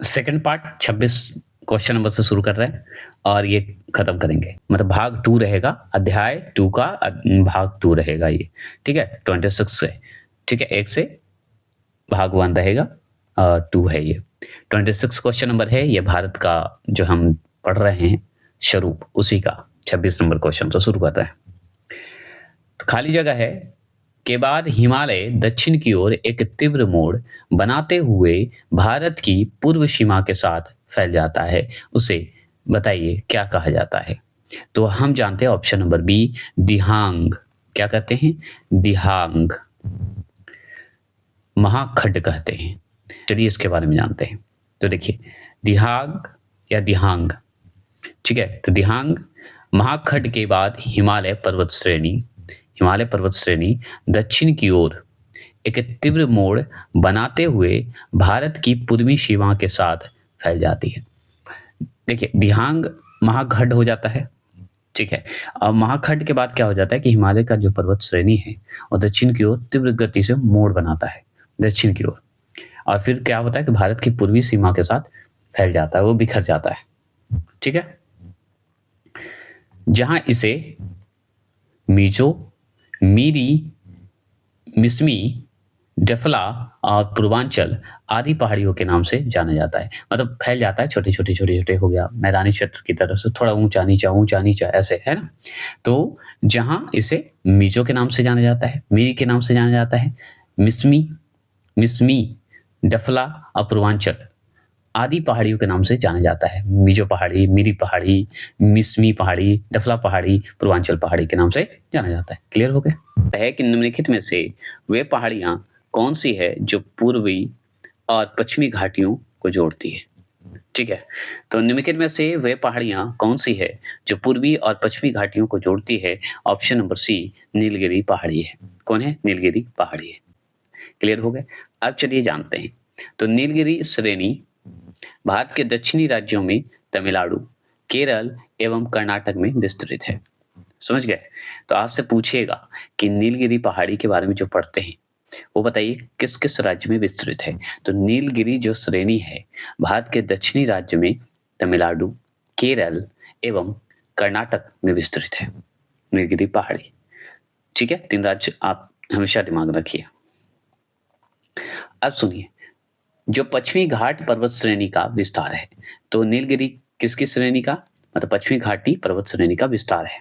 Second part 26 question number से शुरू कर रहे हैं और ये खत्म करेंगे। मतलब भाग 2 रहेगा, अध्याय 2 का भाग 2 रहेगा ये, ठीक है? 26 से, ठीक है? 1 से भाग 1 रहेगा और 2 है ये। 26 क्वेश्चन नंबर है ये, भारत का जो हम पढ़ रहे हैं स्वरूप, उसी का 26 नंबर क्वेश्चन से शुरू कर रहे हैं। तो खाली जगह है के बाद हिमालय दक्षिण की ओर एक तीव्र मोड़ बनाते हुए भारत की पूर्व सीमा के साथ फैल जाता है, उसे बताइए क्या कहा जाता है? तो हम जानते हैं ऑप्शन नंबर बी, दिहांग। क्या कहते हैं? दिहांग। महाखड्ड कहते हैं। चलिए इसके बारे में जानते हैं। तो देखिए, दिहांग या दिहांग, ठीक है? तो दिहांग महाखड्ड के बाद हिमालय पर्वत श्रेणी दक्षिण की ओर एक तीव्र मोड़ बनाते हुए भारत की पूर्वी सीमा के साथ फैल जाती है। देखिए, दिहांग महाखड्ड हो जाता है, ठीक है? अब महाखड्ड के बाद क्या हो जाता है कि हिमालय का जो पर्वत श्रेणी है और दक्षिण की ओर तीव्र गति से मोड़ बनाता है दक्षिण की ओर, और फिर क्या होता है कि भारत की पूर्वी सीमा के साथ फैल जाता है, वो बिखर जाता है, ठीक है? जहां इसे मीजो, मीरी, मिसमी, डफला और पूर्वांचल आदि पहाड़ियों के नाम से जाना जाता है। मतलब फैल जाता है, छोटे-छोटे हो गया, मैदानी क्षेत्र की तरफ से थोड़ा ऊंचा नीचा ऐसे, है ना? तो जहां इसे मीजो के नाम से जाना जाता है, मीरी के नाम से जाना जाता है, मिसमी, डफला और पूर्वांचल आदि पहाड़ियों के नाम से जाना जाता है। मीजो पहाड़ी, मीरी पहाड़ी, मिसमी पहाड़ी, डफला पहाड़ी, पूर्वांचल पहाड़ी के नाम से जाना जाता है। क्लियर हो गया? है कि निम्नलिखित में से वे पहाड़ियां कौन सी है जो पूर्वी और पश्चिमी घाटियों को जोड़ती है? ठीक है, तो निम्नलिखित में से वे पहाड़ियां कौन सी है जो पूर्वी और पश्चिमी घाटियों को जोड़ती है? ऑप्शन नंबर सी, नीलगिरी पहाड़ी है। कौन है? नीलगिरी पहाड़ी है। क्लियर हो गए? अब चलिए जानते हैं। तो नीलगिरी श्रेणी भारत के दक्षिणी राज्यों में तमिलनाडु, केरल एवं कर्नाटक में विस्तृत है। समझ गए? तो आपसे पूछेगा कि नीलगिरी पहाड़ी के बारे में जो पढ़ते हैं वो बताइए किस किस राज्य में विस्तृत है? तो नीलगिरी जो श्रेणी है भारत के दक्षिणी राज्य में तमिलनाडु, केरल एवं कर्नाटक में विस्तृत है नीलगिरी पहाड़ी। ठीक है, 3 राज्य आप हमेशा दिमाग रखिए। अब सुनिए, जो पश्चिमी घाट पर्वत श्रेणी का विस्तार है, तो नीलगिरी किसकी श्रेणी का? मतलब पश्चिमी घाटी पर्वत श्रेणी का विस्तार है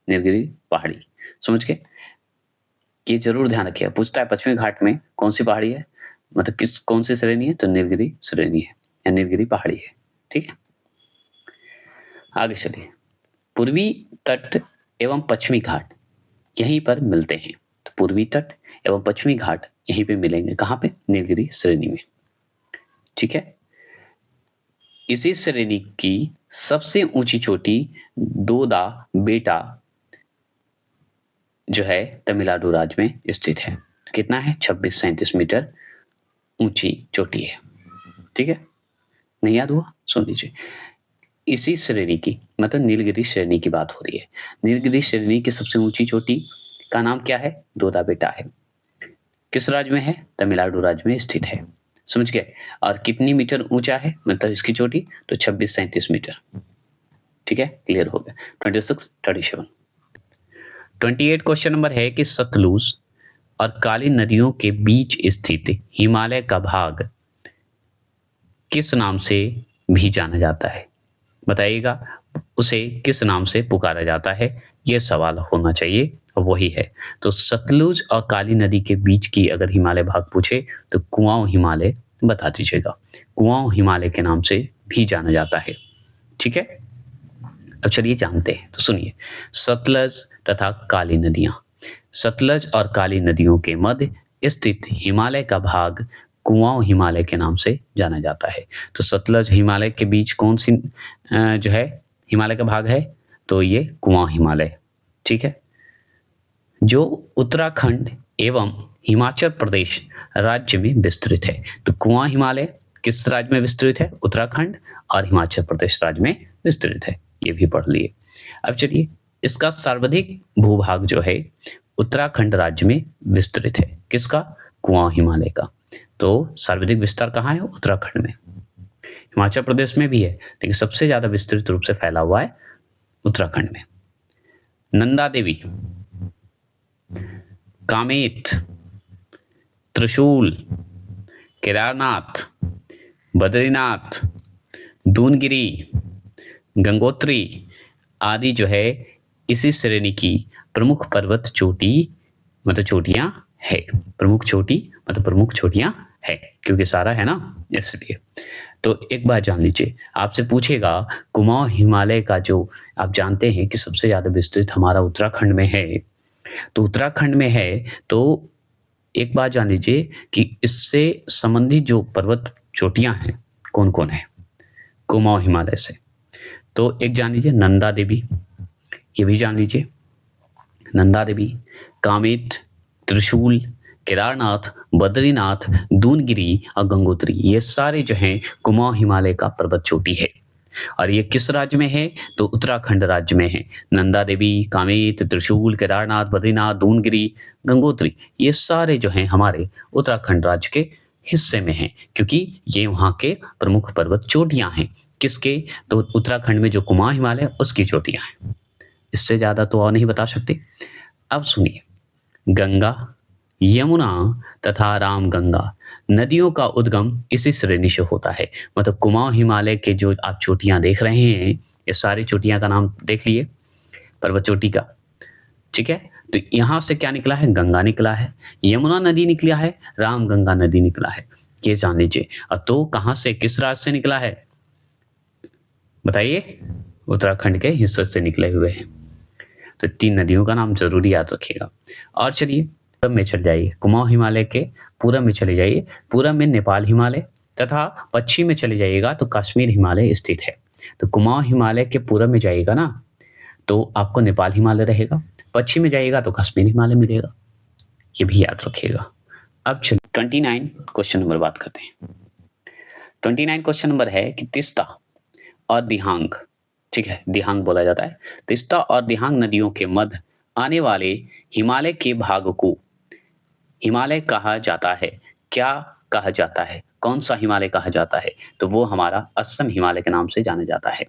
नीलगिरी पहाड़ी। समझ गए? ये जरूर ध्यान रखिएगा, पूछता है पश्चिमी घाट में कौन सी पहाड़ी है, मतलब कौन सी श्रेणी है? तो नीलगिरी श्रेणी है या नीलगिरी पहाड़ी है। ठीक है, आगे चलिए। पूर्वी तट एवं पश्चिमी घाट यहीं पर मिलते हैं। तो पूर्वी तट एवं पश्चिमी घाट यहीं पे मिलेंगे। कहां पे? नीलगिरी श्रेणी में। ठीक है, इसी श्रेणी की सबसे ऊंची चोटी दोदा बेटा जो है तमिलनाडु राज्य में स्थित है। कितना है? 2637 मीटर ऊंची चोटी है। ठीक है, नहीं याद हुआ? सुन लीजिए, इसी श्रेणी की मतलब नीलगिरी श्रेणी की बात हो रही है। नीलगिरी श्रेणी की सबसे ऊंची चोटी का नाम क्या है? दोदा बेटा है। किस राज्य में है? तमिलनाडु राज्य में स्थित है। समझ गए? और कितनी मीटर ऊंचा है मतलब इसकी चोटी? तो 2637 मीटर। ठीक है, क्लियर हो गया। 26, 37। 28 क्वेश्चन नंबर है कि सतलुज और काली नदियों के बीच स्थित हिमालय का भाग किस नाम से भी जाना जाता है? बताइएगा, उसे किस नाम से पुकारा जाता है? यह सवाल होना चाहिए और वही है। तो सतलुज और काली नदी के बीच की अगर हिमालय भाग पूछे तो कुआं हिमालय बता दीजिएगा। कुआं हिमालय के नाम से भी जाना जाता है। ठीक है, अब चलिए जानते हैं। तो सुनिए, सतलज तथा काली नदियां, सतलज और काली नदियों के मध्य स्थित हिमालय का भाग कुआं हिमालय के नाम से जाना जाता है। तो सतलज हिमालय के बीच कौन सी जो है हिमालय का भाग है? तो ये कुआं हिमालय। ठीक है, जो उत्तराखंड एवं हिमाचल प्रदेश राज्य में विस्तृत है। तो कुआं हिमालय किस राज्य में विस्तृत है? उत्तराखंड और हिमाचल प्रदेश राज्य में विस्तृत है। ये भी पढ़ लिए। अब चलिए, इसका सर्वाधिक भूभाग जो है उत्तराखंड राज्य में विस्तृत है। किसका? कुआं हिमालय का। तो सर्वाधिक विस्तार कहाँ है? उत्तराखंड में। हिमाचल प्रदेश में भी है, लेकिन सबसे ज्यादा विस्तृत रूप से फैला हुआ है उत्तराखंड में। नंदा देवी, कामेट, त्रिशूल, केदारनाथ, बद्रीनाथ, दूनगिरी, गंगोत्री आदि जो है इसी श्रेणी की प्रमुख पर्वत चोटी मतलब चोटियां है। प्रमुख चोटी मतलब प्रमुख चोटियां है, क्योंकि सारा है ना इसलिए। तो एक बात जान लीजिए, आपसे पूछेगा कुमाऊं हिमालय का जो आप जानते हैं कि सबसे ज्यादा विस्तृत हमारा उत्तराखंड में है, तो उत्तराखंड में है, तो एक बात जान लीजिए कि इससे संबंधित जो पर्वत चोटियां हैं कौन कौन है कुमाऊं हिमालय से। तो एक जान लीजिए नंदा देवी, ये भी जान लीजिए नंदा देवी, कामेट, त्रिशूल, केदारनाथ, बद्रीनाथ, दूनगिरी और गंगोत्री, ये सारे जो हैं कुमाऊं हिमालय का पर्वत चोटी है। और ये किस राज्य में है, तो उत्तराखंड राज्य में है। नंदा देवी, कामेट, त्रिशूल, केदारनाथ, बद्रीनाथ, दूनगिरी, गंगोत्री, ये सारे जो हैं हमारे उत्तराखंड राज्य के हिस्से में हैं, क्योंकि ये वहाँ के प्रमुख पर्वत चोटियां हैं। किसके, तो उत्तराखंड में जो कुमाऊं हिमालय उसकी चोटियां हैं। इससे ज्यादा तो और नहीं बता सकते। अब सुनिए, गंगा, यमुना तथा रामगंगा नदियों का उद्गम इसी श्रेणी से होता है। मतलब कुमाऊं हिमालय के जो आप चोटियां देख रहे हैं, ये सारी चोटियां का नाम देख लिए पर्वत चोटी का, ठीक है। तो यहां से क्या निकला है, गंगा निकला है, यमुना नदी निकला है, रामगंगा नदी निकला है, ये जान लीजिए। और तो कहां से, किस राज्य से निकला है बताइए, उत्तराखंड के हिस्से से निकले हुए हैं। तो 3 नदियों का नाम जरूरी याद रखिएगा। और चलिए पूरब में चल जाइए, कुमाऊं हिमालय के पूरब में चले जाइए। पूरब में नेपाल हिमालय तथा पश्चिम में चले जाइएगा तो कश्मीर हिमालय स्थित है। तो कुमाऊं हिमालय के पूरब में जाइएगा ना तो आपको नेपाल हिमालय रहेगा, पश्चिम में जाइएगा तो कश्मीर हिमालय मिलेगा, ये भी याद रखिएगा। अब चलिए 29 क्वेश्चन नंबर बात करते हैं। 29 क्वेश्चन नंबर है कि तीस्ता और दिहांग, ठीक है, दिहांग बोला जाता है। तीस्ता और दिहांग नदियों के मध्य आने वाले हिमालय के भाग को हिमालय कहा जाता है। क्या कहा जाता है, कौन सा हिमालय कहा जाता है, तो वो हमारा असम हिमालय के नाम से जाना जाता है।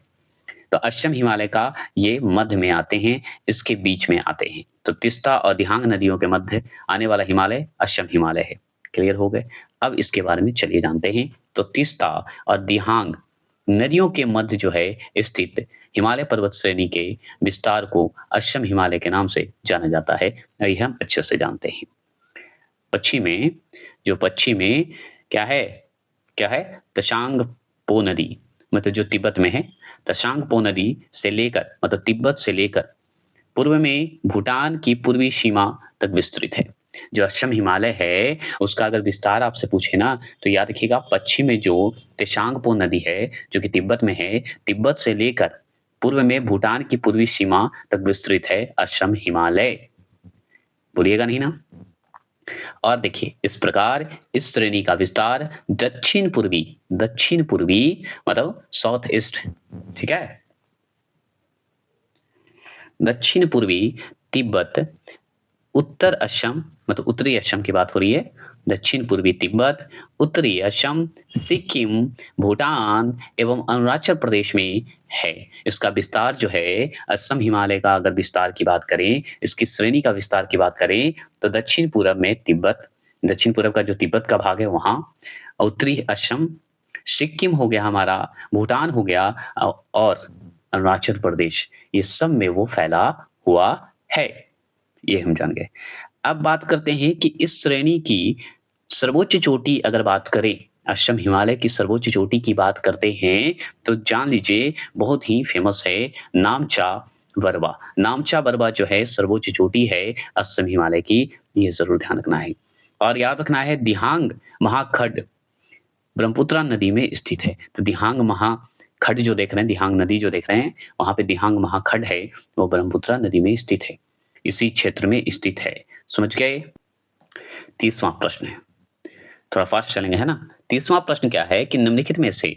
तो असम हिमालय का ये मध्य में आते हैं, इसके बीच में आते हैं। तो तीस्ता और दिहांग नदियों के मध्य आने वाला हिमालय असम हिमालय है। क्लियर हो गए। अब इसके बारे में चलिए जानते हैं। तो तीस्ता और दिहांग नदियों के मध्य जो है स्थित हिमालय पर्वत श्रेणी के विस्तार को असम हिमालय के नाम से जाना जाता है, और यह हम अच्छे से जानते हैं। पश्चिम में क्या है तशांग पो नदी, मतलब जो तिब्बत में है, तशांग पो नदी से लेकर मतलब तिब्बत से लेकर पूर्व में भूटान की पूर्वी सीमा तक विस्तृत है। जो असम हिमालय है उसका अगर विस्तार आपसे पूछे ना तो याद रखिएगा, पश्चिम में जो तेशांगपो नदी है जो कि तिब्बत में है, तिब्बत से लेकर पूर्व में भूटान की पूर्वी सीमा तक विस्तृत है असम हिमालय, भूलिएगा नहीं ना। और देखिए इस प्रकार इस श्रेणी का विस्तार दक्षिण पूर्वी मतलब साउथ ईस्ट, ठीक है, दक्षिण पूर्वी तिब्बत, उत्तर असम मतलब उत्तरी असम की बात हो रही है, दक्षिण पूर्वी तिब्बत, उत्तरी असम, सिक्किम, भूटान एवं अरुणाचल प्रदेश में है। इसका विस्तार जो है असम हिमालय का अगर विस्तार की बात करें, इसकी श्रेणी का विस्तार की बात करें तो दक्षिण पूर्व में तिब्बत, दक्षिण पूर्व का जो तिब्बत का भाग है वहां, उत्तरी असम, सिक्किम हो गया हमारा, भूटान हो गया और अरुणाचल प्रदेश, ये सब में वो फैला हुआ है। ये हम जान गए। अब बात करते हैं कि इस श्रेणी की सर्वोच्च चोटी अगर बात करें, असम हिमालय की सर्वोच्च चोटी की बात करते हैं तो जान लीजिए बहुत ही फेमस है नामचा बरवा। नामचा बरवा जो है सर्वोच्च चोटी है असम हिमालय की, ये जरूर ध्यान रखना है। और याद रखना है दिहांग महाखड्ड ब्रह्मपुत्र नदी में स्थित है। तो दिहांग महाखड्ड जो देख रहे हैं, दिहांग नदी जो देख रहे हैं, वहां पे दिहांग महाखड्ड है, वो ब्रह्मपुत्र नदी में स्थित है, इसी क्षेत्र में स्थित है। समझ गए। 30वां प्रश्न है, थोड़ा फास्ट चलेंगे है ना। 30वां प्रश्न क्या है कि निम्नलिखित में से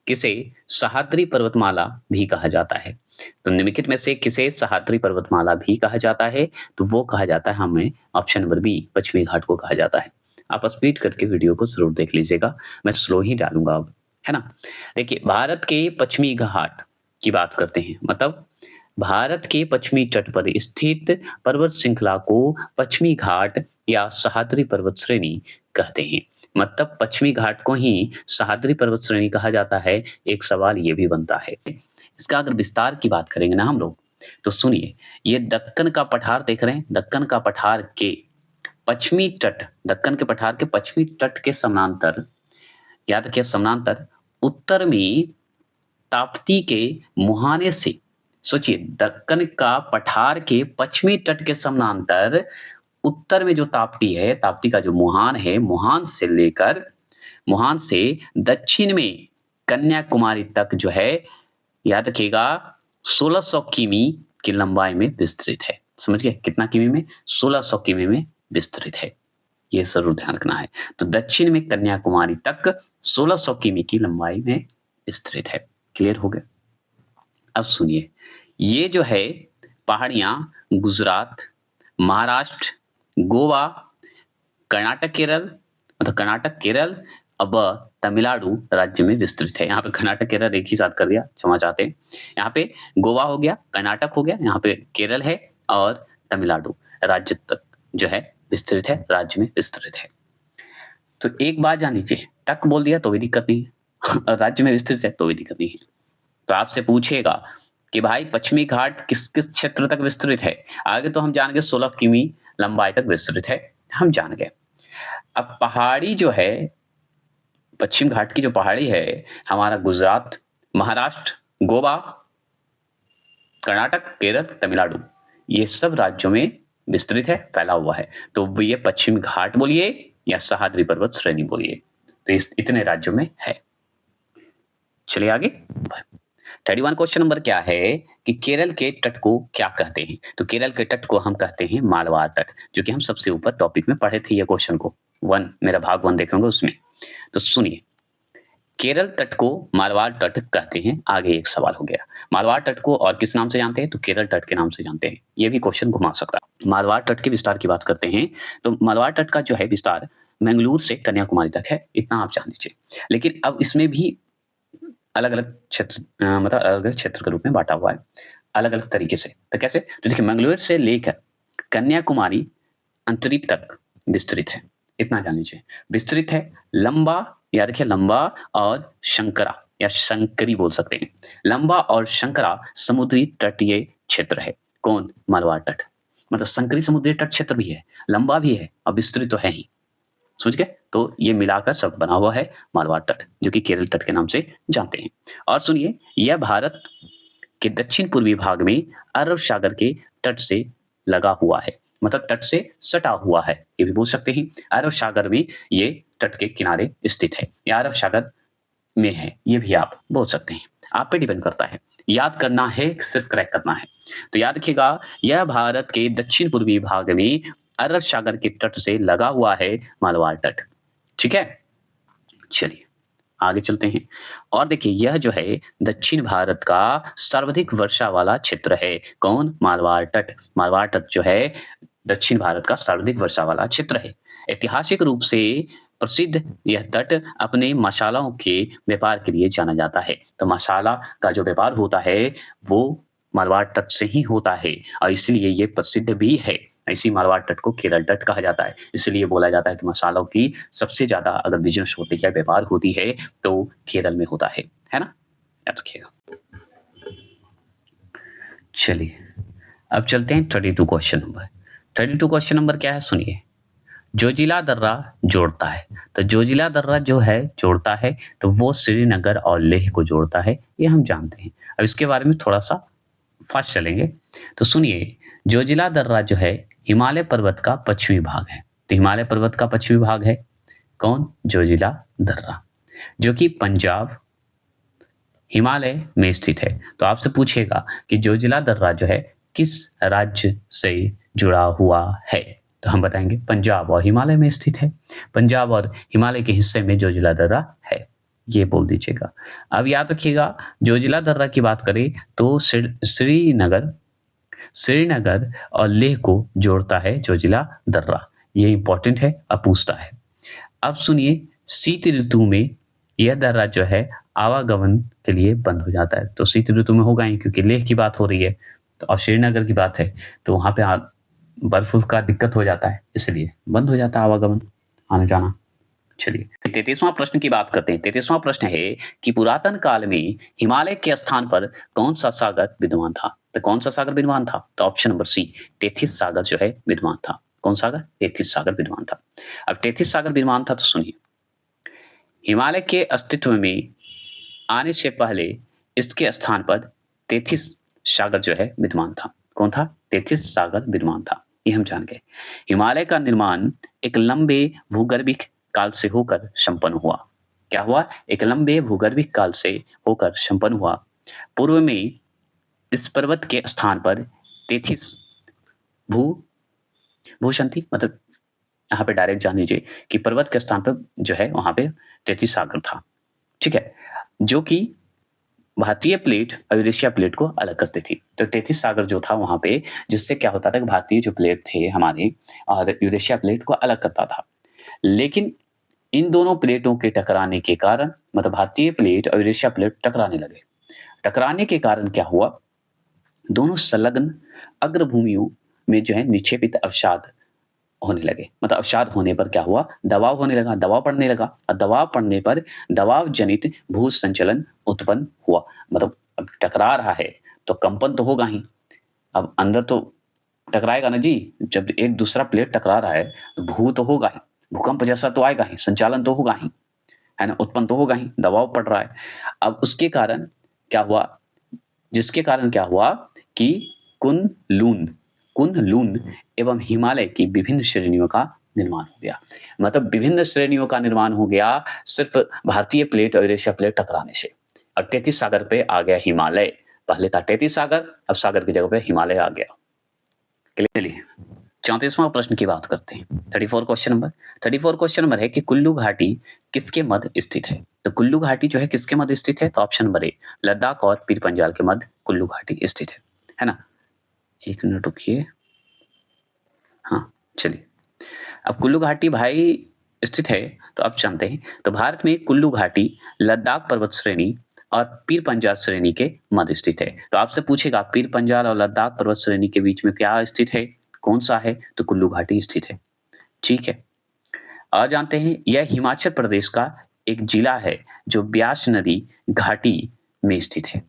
किसे सह्याद्री पर्वतमाला भी कहा जाता है। तो निम्नलिखित में से किसे सह्याद्री पर्वतमाला भी कहा जाता है, तो वो कहा जाता है हमें ऑप्शन नंबर बी, पश्चिमी घाट को कहा जाता है। आप स्पीड करके वीडियो को जरूर देख लीजिएगा, मैं स्लो ही डालूंगा अब, है ना। देखिए भारत के पश्चिमी घाट की बात करते हैं, मतलब भारत के पश्चिमी तट पर स्थित पर्वत श्रृंखला को पश्चिमी घाट या सह्याद्री पर्वत श्रेणी कहते हैं। मतलब पश्चिमी घाट को ही सह्याद्री पर्वत श्रेणी कहा जाता है। एक सवाल ये भी बनता है, इसका अगर विस्तार की बात करेंगे ना हम लोग, तो सुनिए, ये दक्कन का पठार देख रहे हैं, दक्कन का पठार के पश्चिमी तट, दक्कन के पठार के पश्चिमी तट के समानांतर, याद रखिए समानांतर, उत्तर में ताप्ती के मुहाने से, सोचिए दक्कन का पठार के पश्चिमी तट के समानांतर उत्तर में जो ताप्ती है, ताप्ती का जो मुहान है, मुहान से लेकर, मुहान से दक्षिण में कन्याकुमारी तक जो है, याद रखिएगा 1600 किमी की लंबाई में विस्तृत है। समझ गए कितना किमी में? 1600 किमी में विस्तृत है, ये जरूर ध्यान रखना है। तो दक्षिण में कन्याकुमारी तक 1600 किमी की लंबाई में विस्तृत है। क्लियर हो गया? अब सुनिए, ये जो है पहाड़ियां गुजरात, महाराष्ट्र, गोवा, कर्नाटक, केरल, मतलब कर्नाटक, केरल, अब तमिलनाडु राज्य में विस्तृत है। यहाँ पे कर्नाटक केरल एक ही साथ कर दिया, क्षमा चाहते हैं। यहाँ पे गोवा हो गया, कर्नाटक हो गया, यहाँ पे केरल है और तमिलनाडु राज्य तक जो है विस्तृत है, राज्य में विस्तृत है। तो एक बात जान लीजिए, तक बोल दिया तो भी दिक्कत नहीं है राज्य में विस्तृत है तो भी दिक्कत नहीं है। तो आपसे पूछेगा कि भाई पश्चिमी घाट किस किस क्षेत्र तक विस्तृत है, आगे तो हम जान गए 16 किमी लंबाई तक विस्तृत है, हम जान गए। अब पहाड़ी जो है, पश्चिम घाट की जो पहाड़ी है, हमारा गुजरात, महाराष्ट्र, गोवा, कर्नाटक, केरल, तमिलनाडु, ये सब राज्यों में विस्तृत है, फैला हुआ है। तो ये पश्चिम घाट बोलिए या सह्याद्री पर्वत श्रेणी बोलिए, तो इस इतने राज्यों में है। चलिए आगे। 31 क्वेश्चन नंबर क्या है कि केरल के तट को क्या कहते हैं? तो केरल के तट को हम कहते हैं मालवार तट, जो कि हम सबसे ऊपर टॉपिक में पढ़े थे ये क्वेश्चन को, मेरा भाग 1 देखेंगे उसमें। तो सुनिए, केरल तट को मालवार तट कहते हैं। आगे एक सवाल हो गया, मालवार तट को और किस नाम से जानते हैं? तो केरल तट के नाम से जानते हैं। ये भी क्वेश्चन घुमा सकता है। मालवार तट के विस्तार की बात करते हैं, तो मालवार तट का जो है विस्तार मंगलूर से कन्याकुमारी तक है, इतना आप जान लीजिए। लेकिन अब इसमें भी अलग अलग क्षेत्र, मतलब अलग अलग क्षेत्र के रूप में बांटा हुआ है, अलग अलग तरीके से। तो कैसे? तो देखिए, मंगलूर से लेकर कन्याकुमारी अंतरिक्ष तक विस्तृत है, इतना जान लीजिए। विस्तृत है, लंबा, याद रखिए लंबा और शंकरा या शंकरी बोल सकते हैं, लंबा और शंकरा समुद्री तटीय क्षेत्र है। कौन? मालवार तट। मतलब शंकरी समुद्री तट क्षेत्र भी है, लंबा भी है और विस्तृत तो है ही, समझ गए? तो ये मिलाकर सब बना हुआ है मालवार तट, जो कि केरल तट के नाम से जानते हैं। और सुनिए, यह भारत के दक्षिण पूर्वी भाग में अरब सागर के तट से लगा हुआ है, मतलब तट से सटा हुआ है, ये भी बोल सकते हैं। अरब सागर में ये तट के किनारे स्थित है या अरब सागर में है, ये भी आप बोल सकते हैं, आप पे डिपेंड करता है। याद करना है, सिर्फ करेक्ट करना है। तो याद रखिएगा, यह भारत के दक्षिण पूर्वी भाग में अरब सागर के तट से लगा हुआ है मालवार तट। ठीक है, चलिए आगे चलते हैं। और देखिए, यह जो है दक्षिण भारत का सर्वाधिक वर्षा वाला क्षेत्र है। कौन? मालवार तट। मालवार तट जो है दक्षिण भारत का सर्वाधिक वर्षा वाला क्षेत्र है। ऐतिहासिक रूप से प्रसिद्ध यह तट अपने मसालों के व्यापार के लिए जाना जाता है। तो मसाला का जो व्यापार होता है वो मालवार तट से ही होता है, और इसलिए ये प्रसिद्ध भी है। इसी मालवार तट को केरल तट कहा जाता है। इसलिए बोला जाता है कि मसालों की सबसे ज्यादा अगर बिजनेस होती है, व्यापार होती है, तो केरल में होता है ना? याद रखिएगा। चलिए अब चलते हैं 32 क्वेश्चन नंबर। 32 क्वेश्चन नंबर क्या है? सुनिए, जोजिला दर्रा जोड़ता है। तो जोजिला दर्रा जो है जोड़ता है, तो वो श्रीनगर और लेह को जोड़ता है, ये हम जानते हैं। अब इसके बारे में थोड़ा सा फास्ट चलेंगे। तो सुनिए, जोजिला दर्रा जो है हिमालय पर्वत का पश्चिमी भाग है। तो हिमालय पर्वत का पश्चिमी भाग है कौन? जोजिला दर्रा, जो कि पंजाब हिमालय में स्थित है। तो आपसे पूछेगा कि जोजिला दर्रा जो है किस राज्य से जुड़ा हुआ है, तो हम बताएंगे पंजाब और हिमालय में स्थित है। पंजाब और हिमालय के हिस्से में जोजिला दर्रा है, ये बोल दीजिएगा। अब याद रखिएगा, जोजिला दर्रा की बात करें तो श्रीनगर और लेह को जोड़ता है जोजिला दर्रा, ये इंपॉर्टेंट है, अब पूछता है। अब सुनिए, शीत ऋतु में यह दर्रा जो है आवागमन के लिए बंद हो जाता है। तो शीत ऋतु में होगा ही, क्योंकि लेह की बात हो रही है तो और श्रीनगर की बात है, तो वहाँ पे बर्फ का दिक्कत हो जाता है, इसलिए बंद हो जाता है आवागमन, आना जाना। चलिए 33वां प्रश्न की बात करते हैं। 33वां प्रश्न है कि पुरातन काल में हिमालय के स्थान पर कौन सा सागर विद्यमान था? तो कौन सा सागर विद्यमान था? तो ऑप्शन नंबर सी, तेथिस सागर जो है विद्यमान था। कौन सागर? तेथिस सागर विद्यमान था। अब तेथिस सागर विद्यमान था तो सुनिए, हिमालय के अस्तित्व में आने से पहले इसके स्थान पर तेथिस सागर जो है विद्यमान था। कौन था? तेथिस सागर विद्यमान था, ये हम जान गए। हिमालय का निर्माण एक लंबे भूगर्भिक काल से होकर संपन्न हुआ। क्या हुआ? एक लंबे भूगर्भिक काल से होकर संपन्न हुआ। पूर्व में इस पर्वत के स्थान पर तेथिस भूषण थी, मतलब यहाँ पे डायरेक्ट जान लीजिए कि पर्वत के स्थान पर जो है वहां पे तेथिस सागर था, ठीक है, जो कि भारतीय प्लेट और यूरेशिया प्लेट को अलग करती थी। तो तेथिस सागर जो था वहां पे, जिससे क्या होता था कि भारतीय जो प्लेट थे हमारे और यूरेशिया प्लेट को अलग करता था। लेकिन इन दोनों प्लेटों के टकराने के कारण, मतलब भारतीय प्लेट और यूरेशिया प्लेट टकराने लगे। टकराने के कारण क्या हुआ, दोनों संलग्न अग्रभूमियों में जो है निक्षेपित अवसाद होने लगे। मतलब अवसाद होने पर क्या हुआ, दबाव होने लगा, दबाव पड़ने लगा, और दबाव पड़ने पर दबाव जनित भू संचलन उत्पन्न हुआ। मतलब अब टकरा रहा है तो कंपन तो होगा ही, अब अंदर तो टकराएगा ना जी। जब एक दूसरा प्लेट टकरा रहा है तो भू तो होगा ही, भूकंप जैसा तो आएगा ही, संचालन तो होगा ही, है ना, उत्पन्न तो होगा ही, दबाव पड़ रहा है। अब उसके कारण क्या हुआ, जिसके कारण क्या हुआ कि कुन लून एवं हिमालय की विभिन्न श्रेणियों का निर्माण हो गया। मतलब विभिन्न श्रेणियों का निर्माण हो गया सिर्फ भारतीय प्लेट और यूरेशिया प्लेट टकराने से। अब तेथिस सागर पे आ गया हिमालय। पहले था तेथिस सागर, अब सागर की जगह पे हिमालय आ गया। चलिए 34वां प्रश्न की बात करते हैं। 34 क्वेश्चन नंबर है कि कुल्लू घाटी किसके मध्य स्थित है? तो कुल्लू घाटी जो है किसके मध्य स्थित है? तो ऑप्शन नंबर ए, लद्दाख और पीर पंजाल के मध्य कुल्लू घाटी स्थित है ना। एक मिनट रुकिए, हाँ चलिए। अब कुल्लू घाटी भाई स्थित है तो अब जानते हैं। तो भारत में कुल्लू घाटी लद्दाख पर्वत श्रेणी और पीर पंजाल श्रेणी के मध्य स्थित है। तो आपसे पूछेगा पीर पंजाल और लद्दाख पर्वत श्रेणी के बीच में क्या स्थित है, कौन सा है? तो कुल्लू घाटी स्थित है, ठीक है। और जानते हैं यह हिमाचल प्रदेश का एक जिला है जो ब्यास नदी घाटी में स्थित है।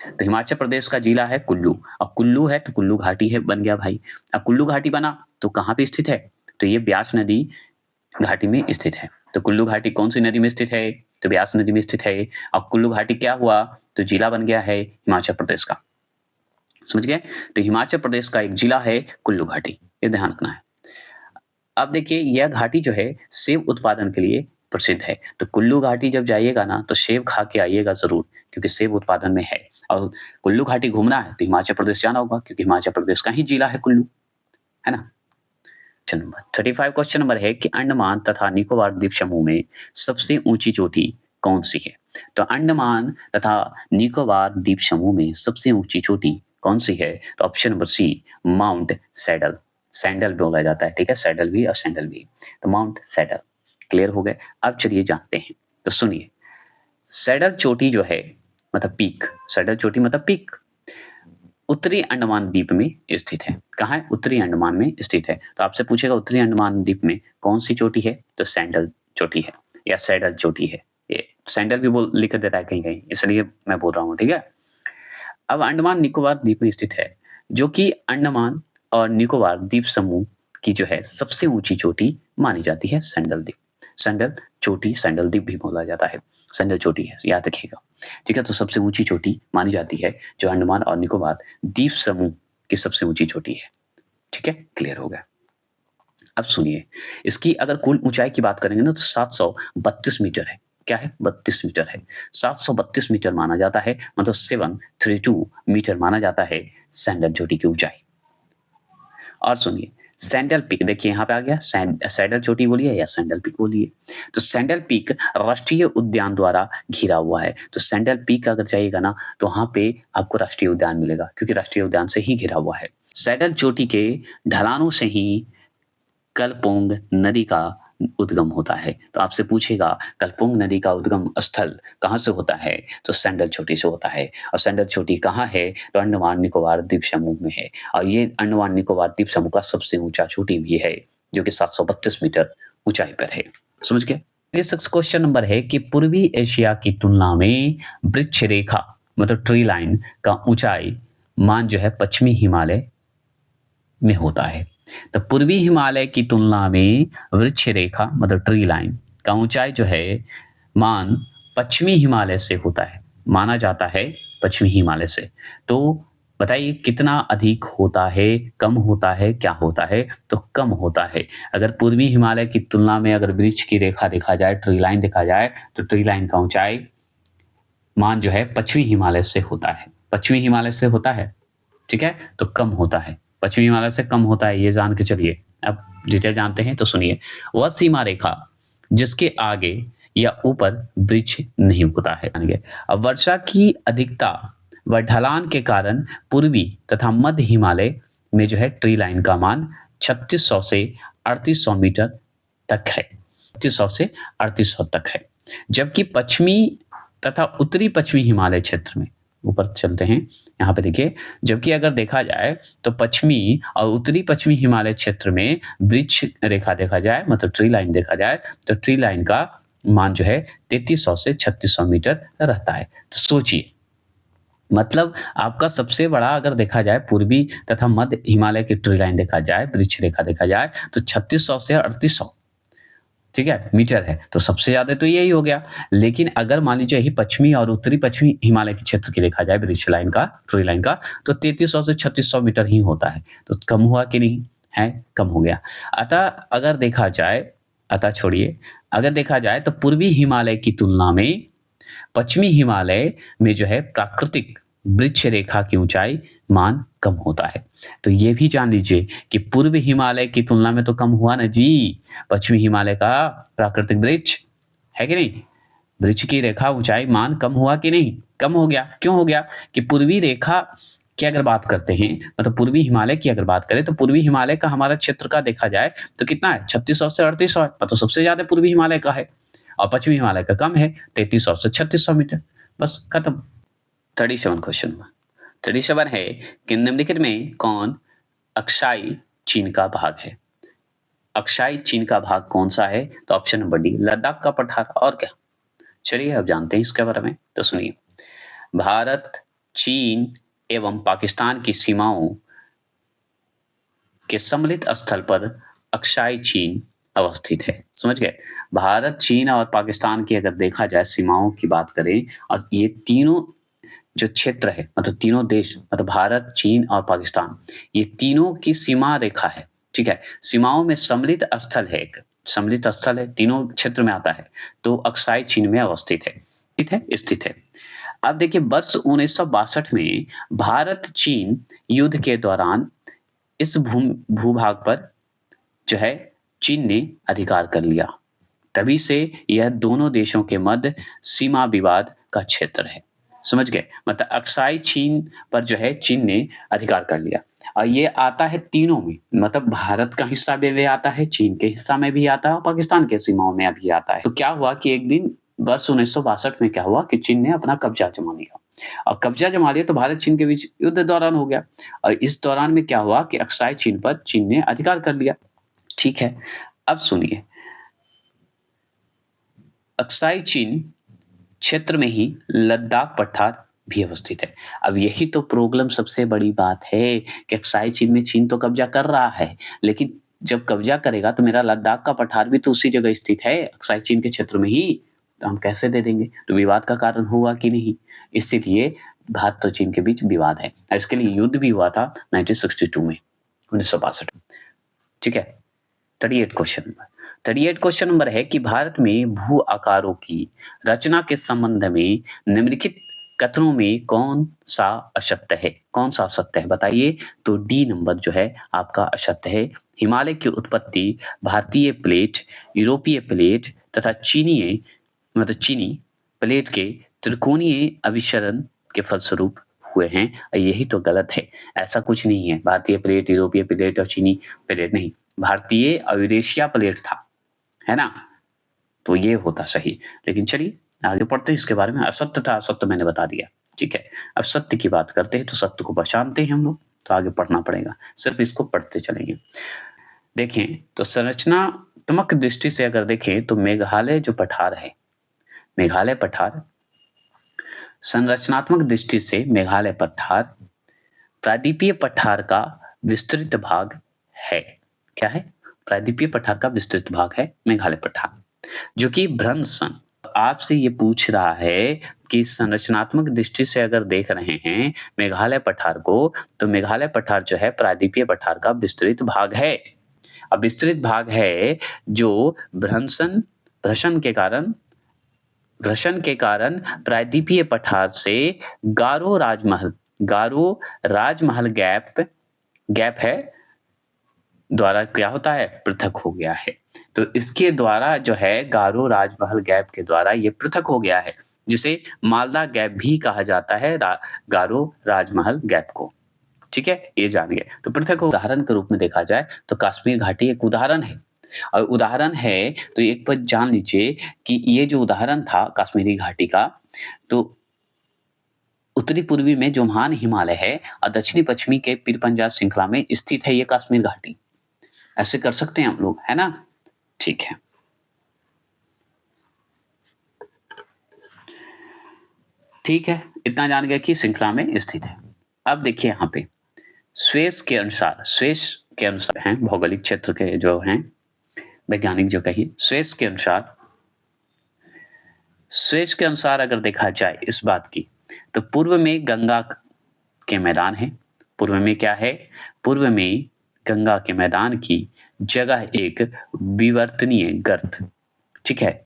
तो हिमाचल प्रदेश का जिला है कुल्लू, और कुल्लू है तो कुल्लू घाटी है, बन गया भाई। अब कुल्लू घाटी बना तो कहाँ पे स्थित है? तो ये ब्यास नदी घाटी में स्थित है। तो कुल्लू घाटी कौन सी नदी में स्थित है? तो ब्यास नदी में स्थित है। और कुल्लू घाटी क्या हुआ, तो जिला बन गया है हिमाचल प्रदेश का, समझ गए। तो हिमाचल प्रदेश का एक जिला है कुल्लू घाटी, ये ध्यान रखना है। अब देखिए यह घाटी जो है सेब उत्पादन के लिए प्रसिद्ध है। तो कुल्लू घाटी जब जाइएगा ना तो सेब खा के आइएगा जरूर, क्योंकि सेब उत्पादन में है। और कुल्लू घाटी घूमना है तो हिमाचल प्रदेश जाना होगा, क्योंकि हिमाचल प्रदेश का ही जिला है कुल्लू, है ना। 35 क्वेश्चन नंबर है कि अंडमान तथा निकोबार द्वीप समूह में सबसे ऊंची चोटी कौन सी है? तो अंडमान तथा निकोबार द्वीप समूह में सबसे ऊंची चोटी कौन सी है? तो option number C, Mount Saddle. Sandal बोला जाता है, ठीक है, सैडल भी और सैंडल भी। तो माउंट सैडल, क्लियर हो गए। अब चलिए जानते हैं, तो सुनिए। सैडल चोटी जो है मतलब पीक, सैडल चोटी मतलब पीक उत्तरी अंडमान द्वीप में स्थित है। कहाँ है? उत्तरी अंडमान में स्थित है। तो आपसे पूछेगा उत्तरी अंडमान द्वीप में कौन सी चोटी है? तो सैंडल चोटी है या सैडल चोटी है। ये सैंडल भी बोल लिख देता है कहीं कहीं, इसलिए मैं बोल रहा हूँ, ठीक है। अब अंडमान निकोबार द्वीप में स्थित है, जो कि अंडमान और निकोबार द्वीप समूह की जो है सबसे ऊंची चोटी मानी जाती है सैंडल द्वीप। सैंडल चोटी, सैंडल द्वीप भी बोला जाता है, सैंडल चोटी है, याद रखिएगा, ठीक है। तो सबसे ऊंची चोटी मानी जाती है जो अंडमान और निकोबार द्वीप समूह की सबसे ऊंची चोटी है, ठीक है, क्लियर हो गया। अब सुनिए, इसकी अगर कुल ऊंचाई की बात करेंगे ना तो 732 मीटर है। क्या है? 32 मीटर है। 732 मीटर माना जाता है, मतलब 732 मीटर माना जाता है सैंडल चोटी की ऊंचाई। और सुनिए सैंडल पीक, देखिए यहाँ पे आ गया सैंडल चोटी बोलिए या सैंडल पीक बोलिए। तो सैंडल पीक राष्ट्रीय उद्यान द्वारा घिरा हुआ है। तो सैंडल पीक अगर जाइएगा ना तो वहां पे आपको राष्ट्रीय उद्यान मिलेगा, क्योंकि राष्ट्रीय उद्यान से ही घिरा हुआ है। सैंडल चोटी के ढलानों से ही कलपोंग नदी का उद्गम होता है। तो आपसे पूछेगा कलपुंग नदी का उद्गम स्थल कहाँ से होता है, तो सैंडल चोटी से होता है। और सैंडल चोटी कहाँ है, तो अंडमान निकोबार द्वीप समूह में है। और ये अंडमान निकोबार द्वीप समूह का सबसे ऊंचा चोटी भी है, जो कि 732 मीटर ऊंचाई पर है। समझ गए। नेक्स्ट क्वेश्चन नंबर है कि पूर्वी एशिया की तुलना में वृक्ष रेखा मतलब ट्री लाइन का ऊंचाई मान जो है पश्चिमी हिमालय में होता है। तो पूर्वी हिमालय की तुलना में वृक्ष रेखा मतलब ट्री लाइन का ऊंचाई जो है मान पश्चिमी हिमालय से होता है, माना जाता है पश्चिमी हिमालय से। तो बताइए कितना अधिक होता है, कम होता है, क्या होता है, तो कम होता है। अगर पूर्वी हिमालय की तुलना में अगर वृक्ष की रेखा देखा जाए, ट्री लाइन देखा जाए, तो ट्री लाइन का ऊंचाई मान जो है पश्चिमी हिमालय से होता है, पश्चिमी हिमालय से होता है, ठीक है, तो कम होता है, पश्चिमी हिमालय से कम होता है, ये जान के चलिए। अब डिटेल जानते हैं तो सुनिए। वह सीमा रेखा जिसके आगे या ऊपर वृक्ष नहीं उगता है। अब वर्षा की अधिकता व ढलान के कारण पूर्वी तथा मध्य हिमालय में जो है ट्री लाइन का मान 3600 से 3800 मीटर तक है, 3600 से 3800 तक है। जबकि पश्चिमी तथा उत्तरी पश्चिमी हिमालय क्षेत्र में, ऊपर चलते हैं यहाँ पे देखिए, जबकि अगर देखा जाए तो पश्चिमी और उत्तरी पश्चिमी हिमालय क्षेत्र में वृक्ष रेखा देखा जाए मतलब ट्री लाइन देखा जाए, तो ट्री लाइन का मान जो है 3300 से 3600 मीटर रहता है। तो सोचिए, मतलब आपका सबसे बड़ा अगर देखा जाए पूर्वी तथा मध्य हिमालय की ट्री लाइन देखा जाए, वृक्ष रेखा देखा जाए, तो 3600 से 3800 ठीक है मीटर है, तो सबसे ज्यादा तो यही हो गया। लेकिन अगर मान लीजिए यही पश्चिमी और उत्तरी पश्चिमी हिमालय के क्षेत्र की देखा जाए वृक्ष लाइन का, ट्री लाइन का, तो 3300 से 3600 मीटर ही होता है। तो कम हुआ कि नहीं है, कम हो गया। अतः अगर देखा जाए, अतः छोड़िए, अगर देखा जाए तो पूर्वी हिमालय की तुलना में पश्चिमी हिमालय में जो है प्राकृतिक वृक्ष रेखा की ऊंचाई मान कम होता है। तो ये भी जान लीजिए कि पूर्व हिमालय की तुलना में तो कम हुआ ना जी, पश्चिमी हिमालय का प्राकृतिक वृक्ष है कि नहीं, वृक्ष की रेखा ऊंचाई मान कम हुआ कि नहीं, कम हो गया। क्यों हो गया कि पूर्वी रेखा की अगर बात करते हैं, मतलब पूर्वी हिमालय की अगर बात करें, तो पूर्वी हिमालय का हमारा क्षेत्र का देखा जाए तो कितना है, 3600 से 3800 है, मतलब सबसे ज्यादा पूर्वी हिमालय का है, और पश्चिमी हिमालय का कम है, 3300 से 3600 मीटर, बस खत्म। 37 क्वेश्चन 37 है कि निम्नलिखित में कौन अक्साई चीन का भाग है। अक्साई चीन का भाग कौन सा है, तो ऑप्शन नंबर डी लद्दाख का पठार। और क्या, चलिए अब जानते हैं इसके बारे में। तो सुनिए, भारत, चीन एवं पाकिस्तान की सीमाओं के सम्मिलित स्थल पर अक्साई चीन अवस्थित है। समझ गए। भारत, चीन और पाकिस्तान की अगर देखा जाए सीमाओं की बात करें, और ये तीनों जो क्षेत्र है, मतलब तीनों देश, मतलब भारत, चीन और पाकिस्तान, ये तीनों की सीमा रेखा है, ठीक है, सीमाओं में सम्मिलित स्थल है, एक सम्मिलित स्थल है, तीनों क्षेत्र में आता है, तो अक्साई चीन में अवस्थित है, ठीक है, स्थित है। अब देखिए, वर्ष 1962 में भारत चीन युद्ध के दौरान इस भूभाग पर जो है चीन ने अधिकार कर लिया, तभी से यह दोनों देशों के मध्य सीमा विवाद का क्षेत्र है। समझ गए, मतलब अक्साई चीन पर जो है चीन ने अधिकार कर लिया, और ये आता है तीनों में, मतलब भारत का हिस्सा भी आता है, चीन के हिस्सा में भी आता है, और पाकिस्तान के सीमाओं में भी आता है। तो क्या हुआ कि एक दिन वर्ष 1962 में क्या हुआ कि चीन ने अपना कब्जा जमा लिया, और कब्जा जमा लिया तो भारत चीन के बीच युद्ध दौरान हो गया, और इस दौरान में क्या हुआ कि अक्साई चीन पर चीन ने अधिकार कर लिया। ठीक है, अब सुनिए, अक्साई चीन क्षेत्र में ही लद्दाख पठार भी अवस्थित है। अब यही तो प्रॉब्लम सबसे बड़ी बात है कि अक्साई चीन में चीन तो कब्जा कर रहा है, लेकिन जब कब्जा करेगा तो मेरा लद्दाख का पठार भी तो उसी जगह स्थित है, अक्साई चीन के क्षेत्र में ही, तो हम कैसे दे देंगे, तो विवाद का कारण हुआ कि नहीं, इसलिए भारत और चीन के बीच विवाद है। इसके लिए युद्ध भी हुआ था 1962 में, 1962। ठीक है, 38 क्वेश्चन नंबर है कि भारत में भू आकारों की रचना के संबंध में निम्नलिखित कथनों में कौन सा असत्य है, कौन सा असत्य है बताइए। तो डी नंबर जो है आपका असत्य है। हिमालय की उत्पत्ति भारतीय प्लेट, यूरोपीय प्लेट तथा चीनी प्लेट के त्रिकोणीय अभिसरण के फलस्वरूप हुए हैं, यही तो गलत है। ऐसा कुछ नहीं है, भारतीय प्लेट, यूरोपीय प्लेट और चीनी प्लेट नहीं, भारतीय और यूरेशिया प्लेट था, है ना? तो ये होता सही। लेकिन चलिए आगे पढ़ते हैं इसके बारे में। असत्य था, असत्य मैंने बता दिया, ठीक है। अब सत्य की बात करते हैं, तो सत्य को पहचानते हैं हम लोग, तो आगे पढ़ना पड़ेगा, सिर्फ इसको पढ़ते चलेंगे। देखें तो संरचनात्मक दृष्टि से अगर देखें तो मेघालय जो पठार है, मेघालय पठार संरचनात्मक दृष्टि से मेघालय पठार प्रायद्वीपीय पठार का विस्तृत भाग है। क्या है? प्रायद्वीपीय पठार का विस्तृत भाग है मेघालय पठार, जो कि भ्रंश आपसे ये पूछ रहा है कि संरचनात्मक दृष्टि से अगर देख रहे हैं मेघालय पठार को, तो मेघालय पठार जो है प्रायद्वीपीय पठार का विस्तृत भाग है। अब विस्तृत भाग है जो भ्रंशन के कारण प्रायद्वीपीय पठार से गारो राजमहल गैप है द्वारा क्या होता है, पृथक हो गया है। तो इसके द्वारा जो है गारो राजमहल गैप के द्वारा ये पृथक हो गया है, जिसे मालदा गैप भी कहा जाता है, गारो राजमहल गैप को। ठीक है, ये जान गए। तो पृथक उदाहरण के रूप में देखा जाए तो कश्मीर घाटी एक उदाहरण है, और उदाहरण है तो एक बात जान लीजिए कि ये जो उदाहरण था कश्मीरी घाटी का, तो उत्तरी पूर्वी में जो महान हिमालय है और दक्षिणी पश्चिमी के पीर पंजाब श्रृंखला में स्थित है ये कश्मीर घाटी। ऐसे कर सकते हैं हम लोग, है ना? ठीक है। ठीक है, इतना जान गए कि श्रृंखला में स्थित है। अब देखिए यहाँ पे स्वेस के अनुसार हैं भौगोलिक क्षेत्र के जो हैं वैज्ञानिक जो कही स्वेस के अनुसार अगर देखा जाए इस बात की, तो पूर्व में गंगा के मैदान है। पूर्व में क्या है? पूर्व में गंगा के मैदान की जगह एक विवर्तनीय गर्त, ठीक है,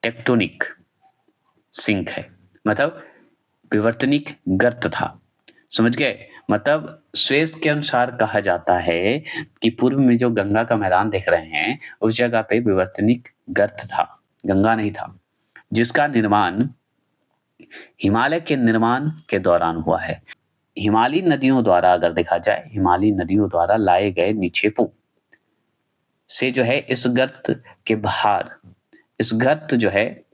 टेक्टोनिक सिंक है, मतलब विवर्तनिक गर्त था। समझ गए? मतलब स्वेस के अनुसार कहा जाता है कि पूर्व में जो गंगा का मैदान देख रहे हैं उस जगह पे विवर्तनिक गर्त था, गंगा नहीं था, जिसका निर्माण हिमालय के निर्माण के दौरान हुआ है। हिमालयी नदियों द्वारा अगर देखा जाए, हिमालयी नदियों द्वारा लाए गए निक्षेपों से जो है इस गर्त जो है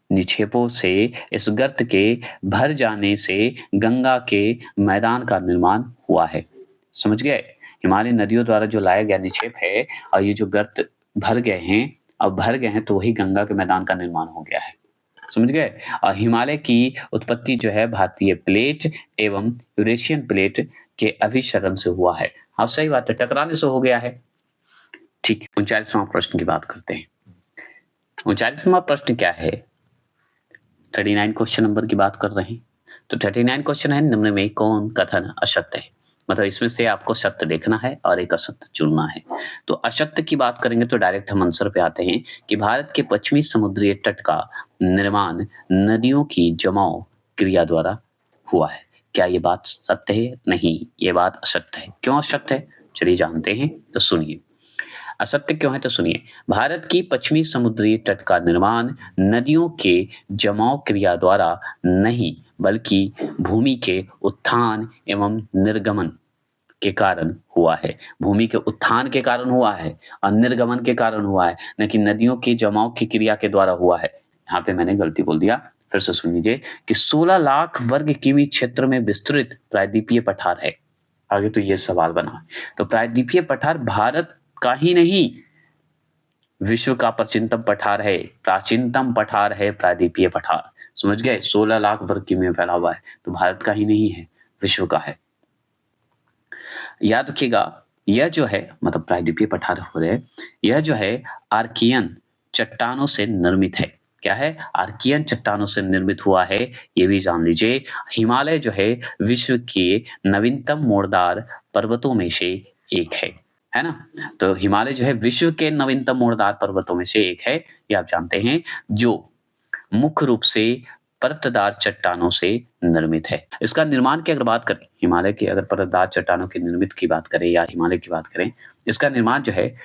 निक्षेपों से इस गर्त के भर जाने से गंगा के मैदान का निर्माण हुआ है। समझ गए? हिमालयी नदियों द्वारा जो लाया गया निक्षेप है और ये जो गर्त भर गए हैं तो वही गंगा के मैदान का निर्माण हो गया है। समझ गए? और हिमालय की उत्पत्ति जो है भारतीय प्लेट एवं यूरेशियन प्लेट के अभिसरण से हुआ है। हाँ सही बात है, टकराने से हो गया है। ठीक, 39वां प्रश्न की बात करते हैं। 39वां प्रश्न क्या है? 39 क्वेश्चन नंबर की बात कर रहे हैं। तो 39 क्वेश्चन है, निम्न में कौन कथन असत्य है? मतलब इसमें से आपको सत्य देखना है और एक असत्य चुनना है। तो असत्य की बात करेंगे तो डायरेक्ट हम आंसर पे आते हैं कि भारत के पश्चिमी समुद्री तट का निर्माण नदियों की जमाव क्रिया द्वारा हुआ है। क्या ये बात सत्य है? नहीं, ये बात असत्य है। क्यों असत्य है? चलिए जानते हैं, तो सुनिए। असत्य क्यों है तो सुनिए। भारत की पश्चिमी समुद्री तट का निर्माण नदियों के जमाव क्रिया द्वारा नहीं, बल्कि भूमि के उत्थान एवं निर्गमन के कारण हुआ है। भूमि के उत्थान के कारण हुआ है और निर्गमन के कारण हुआ है, न कि नदियों के जमाव की क्रिया के द्वारा हुआ है। यहाँ पे मैंने गलती बोल दिया, फिर से सुन लीजिए कि 16 लाख वर्ग किमी क्षेत्र में विस्तृत प्रायद्वीपीय पठार है। आगे तो ये सवाल बना, तो प्रायद्वीपीय पठार भारत का ही नहीं, विश्व का प्राचीनतम पठार है प्रायद्वीपीय पठार। समझ गए? 16 लाख वर्ग किमी में फैला हुआ है, तो भारत का ही नहीं है, विश्व का है। याद रखिएगा, यह जो है मतलब प्रायद्वीपीय पठार हो रहे, यह जो है आर्कियन चट्टानों से निर्मित है। क्या है? आर्कियन चट्टानों से निर्मित हुआ है, ये भी जान लीजिए। हिमालय जो है विश्व के नवीनतम मोड़दार पर्वतों में से एक है ना? तो हिमालय जो है विश्व के नवीनतम मोड़दार पर्वतों में से एक है, ये आप जानते हैं, जो मुख्य रूप से परतदार चट्टानों से निर्मित है। इसका निर्माण की अगर बात करें, हिमालय की अगर परतदार चट्टानों की निर्मित की बात करें या हिमालय की बात करें, इसका निर्माण जो है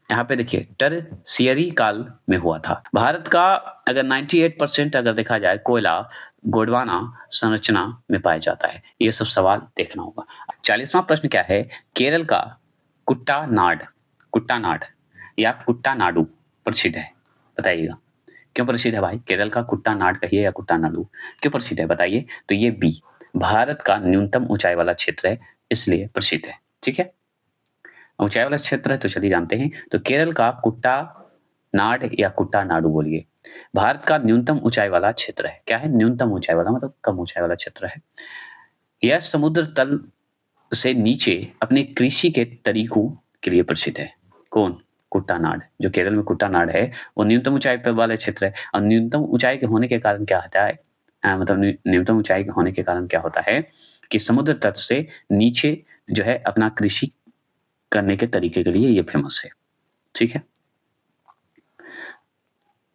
यहाँ पे देखिए टरशियरी काल में हुआ था। भारत का अगर 98% अगर देखा जाए कोयला गोंडवाना संरचना में पाया जाता है। ये सब सवाल देखना होगा। 40वां प्रश्न क्या है? केरल का कुट्टानाड या कुट्टानाडु प्रसिद्ध है? बताइएगा। क्यों प्रसिद्ध है भाई? केरल का कुट्टानाड कहिए या कुट्टानाडु, क्यों प्रसिद्ध है बताइए? तो ये बी, भारत का न्यूनतम ऊंचाई वाला क्षेत्र है इसलिए प्रसिद्ध है। ठीक है, ऊंचाई वाला क्षेत्र है तो चलिए जानते हैं। तो केरल का कुट्टानाड या कुट्टानाडु बोलिए, भारत का न्यूनतम ऊंचाई वाला क्षेत्र है। क्या है? न्यूनतम ऊंचाई वाला, मतलब कम ऊंचाई वाला क्षेत्र है। यह समुद्र तल से नीचे अपने कृषि के तरीकों के लिए प्रसिद्ध है। कौन? कुट्टानाड। जो केरल में कुट्टानाड है वो न्यूनतम ऊंचाई पर वाला क्षेत्र है, और न्यूनतम ऊंचाई के होने के कारण क्या होता है, मतलब न्यूनतम ऊंचाई के होने के कारण क्या होता है कि समुद्र तट से नीचे जो है अपना कृषि करने के तरीके के लिए ये फेमस है। ठीक है,